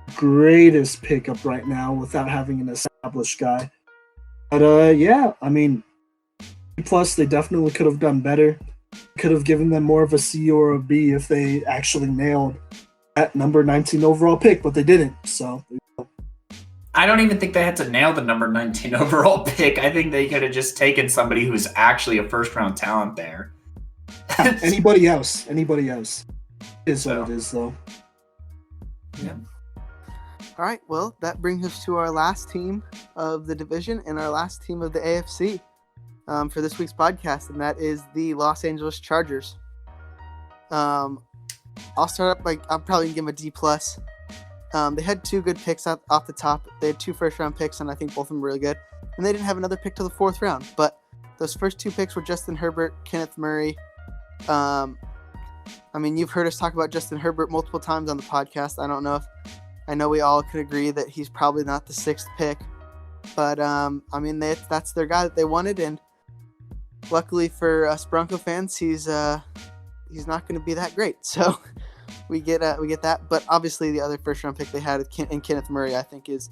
B: the greatest pickup right now without having an established guy. But yeah, I mean, plus they definitely could have done better. Could have given them more of a C or a B if they actually nailed that number 19 overall pick, but they didn't. So
A: I don't even think they had to nail the number 19 overall pick. I think they could have just taken somebody who's actually a first-round talent there.
B: Anybody else is what it is, though.
A: Yeah.
C: All right, well, that brings us to our last team of the division and our last team of the AFC for this week's podcast, and that is the Los Angeles Chargers. I'll start up, I'm probably going to give them a D+. They had two good picks off the top. They had two first-round picks, and I think both of them were really good. And they didn't have another pick till the fourth round, but those first two picks were Justin Herbert, Kenneth Murray. You've heard us talk about Justin Herbert multiple times on the podcast. I know we all could agree that he's probably not the sixth pick, but that's their guy that they wanted, and luckily for us Bronco fans, he's not going to be that great. So we get that. But obviously the other first round pick they had in Kenneth Murray, I think is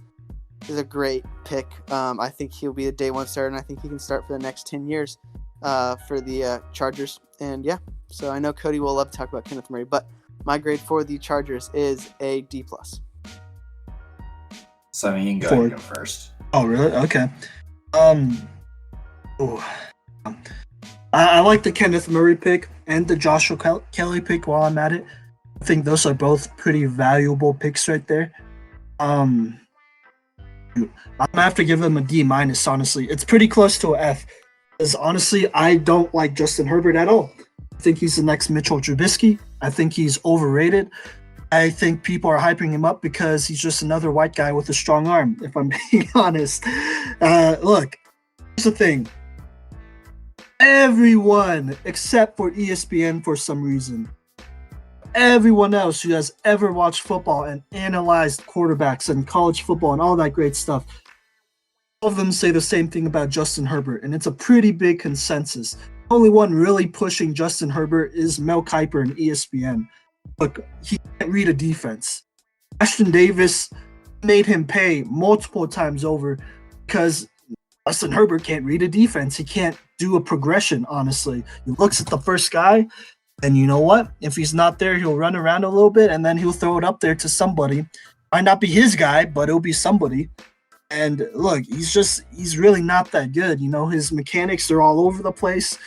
C: a great pick. I think he'll be a day one starter, and I think he can start for the next 10 years for the Chargers. And yeah, so I know Cody will love to talk about Kenneth Murray, but my grade for the Chargers is a D+.
A: So you can go ahead and go first.
B: Oh, really? Okay. I like the Kenneth Murray pick and the Joshua Kelly pick while I'm at it. I think those are both pretty valuable picks right there. I'm going to have to give them a D-, honestly. It's pretty close to an F. Because honestly, I don't like Justin Herbert at all. I think he's the next Mitchell Trubisky. I think he's overrated. I think people are hyping him up because he's just another white guy with a strong arm, if I'm being honest. Look, here's the thing. Everyone, except for ESPN for some reason, everyone else who has ever watched football and analyzed quarterbacks and college football and all that great stuff, all of them say the same thing about Justin Herbert, and it's a pretty big consensus. The only one really pushing Justin Herbert is Mel Kiper and ESPN. Look, he can't read a defense. Ashton Davis made him pay multiple times over because Justin Herbert can't read a defense. He can't do a progression, honestly. He looks at the first guy, and you know what? If he's not there, he'll run around a little bit, and then he'll throw it up there to somebody. Might not be his guy, but it'll be somebody. And look, he's really not that good. His mechanics are all over the place.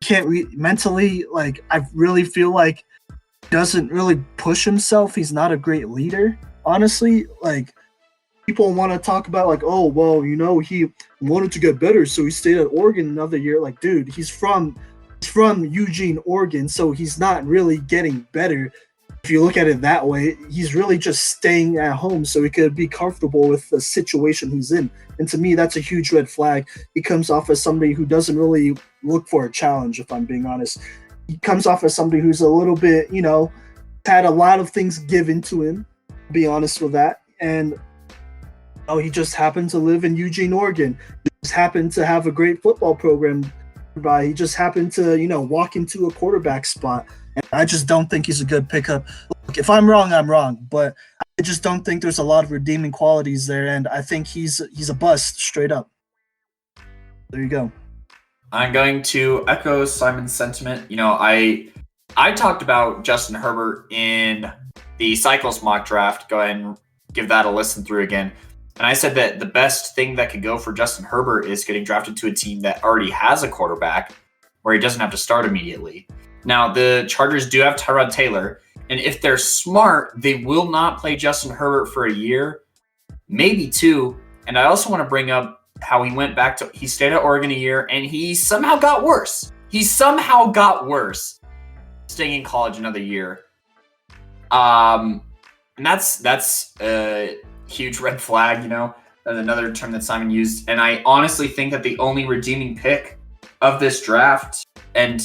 B: Can't read mentally. I really feel like he doesn't really push himself. He's not a great leader, honestly. People want to talk about he wanted to get better, so he stayed at Oregon another year. Dude, he's from Eugene, Oregon, so he's not really getting better. If you look at it that way, he's really just staying at home so he could be comfortable with the situation he's in. And to me, that's a huge red flag. He comes off as somebody who doesn't really look for a challenge, if I'm being honest. He comes off as somebody who's a little bit, had a lot of things given to him, to be honest with that. And he just happened to live in Eugene, Oregon. He just happened to have a great football program. He just happened to, walk into a quarterback spot. And I just don't think he's a good pickup. Look, if I'm wrong, I'm wrong. But I just don't think there's a lot of redeeming qualities there. And I think he's a bust straight up. There you go.
A: I'm going to echo Simon's sentiment. I talked about Justin Herbert in the Cycles mock draft. Go ahead and give that a listen through again. And I said that the best thing that could go for Justin Herbert is getting drafted to a team that already has a quarterback where he doesn't have to start immediately. Now, the Chargers do have Tyrod Taylor, and if they're smart, they will not play Justin Herbert for a year, maybe two. And I also want to bring up how he stayed at Oregon a year, and he somehow got worse. he somehow got worse staying in college another year. And that's a huge red flag, another term that Simon used. And I honestly think that the only redeeming pick of this draft, and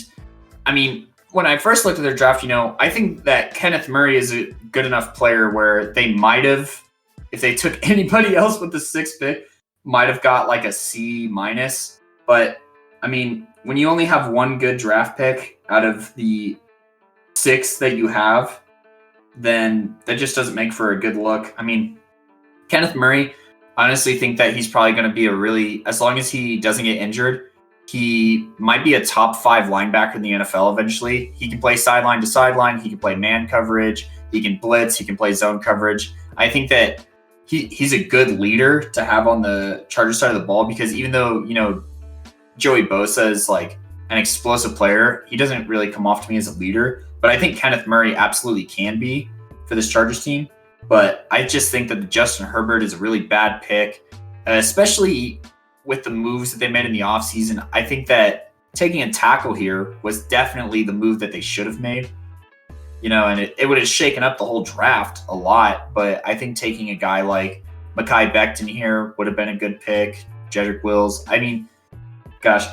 A: I mean, when I first looked at their draft, I think that Kenneth Murray is a good enough player where they might have, if they took anybody else with the 6th pick, might have got like a C-. But I mean, when you only have one good draft pick out of the 6 that you have, then that just doesn't make for a good look. I mean, Kenneth Murray, I honestly think that he's probably going to be as long as he doesn't get injured, he might be a top 5 linebacker in the NFL eventually. He can play sideline to sideline. He can play man coverage. He can blitz. He can play zone coverage. I think that he's a good leader to have on the Chargers side of the ball, because even though, Joey Bosa is like an explosive player, he doesn't really come off to me as a leader. But I think Kenneth Murray absolutely can be for this Chargers team. But I just think that Justin Herbert is a really bad pick, especially with the moves that they made in the offseason. I think that taking a tackle here was definitely the move that they should have made. And it would have shaken up the whole draft a lot. But I think taking a guy like Mekhi Becton here would have been a good pick. Jedrick Wills. I mean, gosh,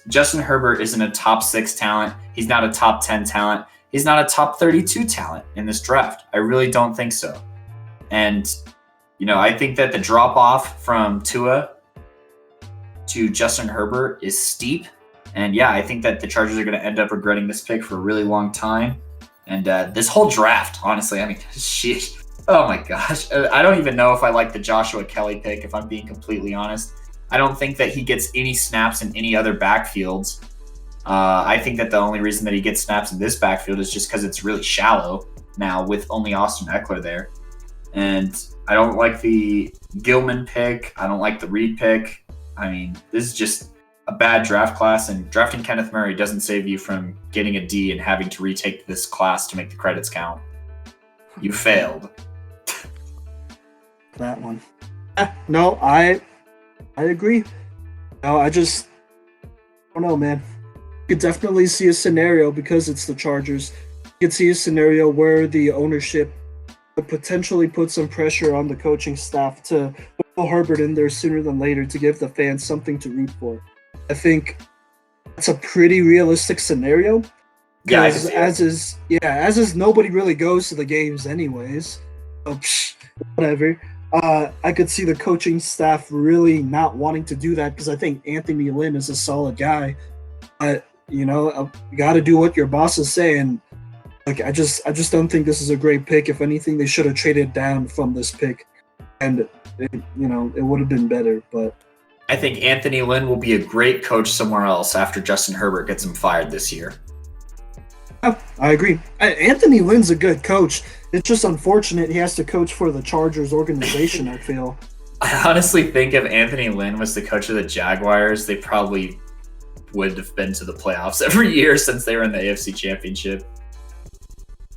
A: Justin Herbert isn't a top 6 talent. He's not a top 10 talent. He's not a top 32 talent in this draft. I really don't think so. And, I think that the drop off from Tua to Justin Herbert is steep. And yeah, I think that the Chargers are going to end up regretting this pick for a really long time. And this whole draft, honestly, I mean, shit. Oh my gosh. I don't even know if I like the Joshua Kelly pick, if I'm being completely honest. I don't think that he gets any snaps in any other backfields. I think that the only reason that he gets snaps in this backfield is just because it's really shallow now with only Austin Eckler there. And I don't like the Gilman pick. I don't like the Reed pick. I mean, this is just a bad draft class, and drafting Kenneth Murray doesn't save you from getting a D and having to retake this class to make the credits count. You failed.
B: That one. No, I agree. No, I don't know, man. You could definitely see a scenario, because it's the Chargers. You could see a scenario where the ownership would potentially put some pressure on the coaching staff to put Herbert in there sooner than later to give the fans something to root for. I think that's a pretty realistic scenario.
A: Yeah,
B: as is nobody really goes to the games anyways. So, whatever. I could see the coaching staff really not wanting to do that, because I think Anthony Lynn is a solid guy. But you got to do what your boss is saying. Like, I just don't think this is a great pick. If anything, they should have traded down from this pick, and it would have been better. But
A: I think Anthony Lynn will be a great coach somewhere else after Justin Herbert gets him fired this year.
B: I agree. Anthony Lynn's a good coach. It's just unfortunate he has to coach for the Chargers organization, I feel.
A: I honestly think if Anthony Lynn was the coach of the Jaguars, they probably would have been to the playoffs every year since they were in the AFC Championship.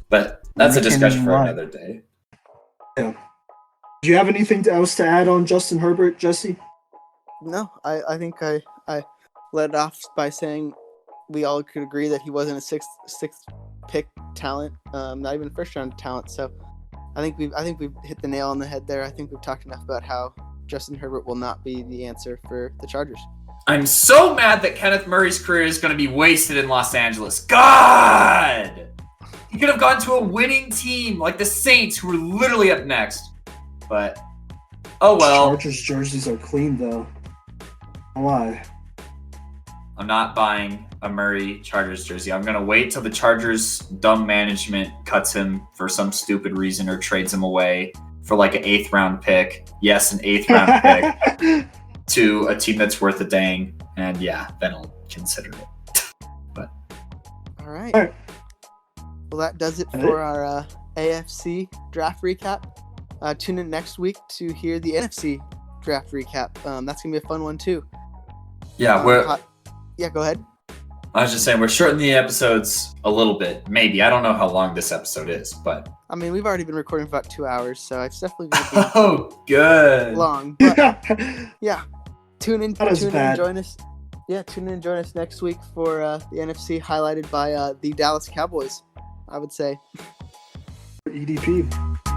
A: But that's a discussion for another day.
B: Yeah. Do you have anything else to add on Justin Herbert, Jesse?
C: No, I think I led it off by saying we all could agree that he wasn't a sixth pick talent, not even first round talent. So I think we've hit the nail on the head there. I think we've talked enough about how Justin Herbert will not be the answer for the Chargers.
A: I'm so mad that Kenneth Murray's career is going to be wasted in Los Angeles. God! He could have gone to a winning team like the Saints, who were literally up next. But, oh well.
B: Chargers jerseys are clean, though. Why?
A: I'm not buying a Murray Chargers jersey. I'm going to wait till the Chargers' dumb management cuts him for some stupid reason or trades him away for like an 8th round pick. Yes, an 8th round pick to a team that's worth a dang. And yeah, then I'll consider it. But
C: all right. Well, that does it for our AFC draft recap. Tune in next week to hear the NFC draft recap. That's going to be a fun one, too.
A: Yeah,
C: yeah, go ahead.
A: I was just saying, we're shortening the episodes a little bit. Maybe. I don't know how long this episode is, but...
C: I mean, we've already been recording for about 2 hours, so it's definitely going to be
A: good.
C: long. But, yeah, tune in, join us. Yeah, tune in and join us next week for the NFC highlighted by the Dallas Cowboys, I would say.
B: EDP.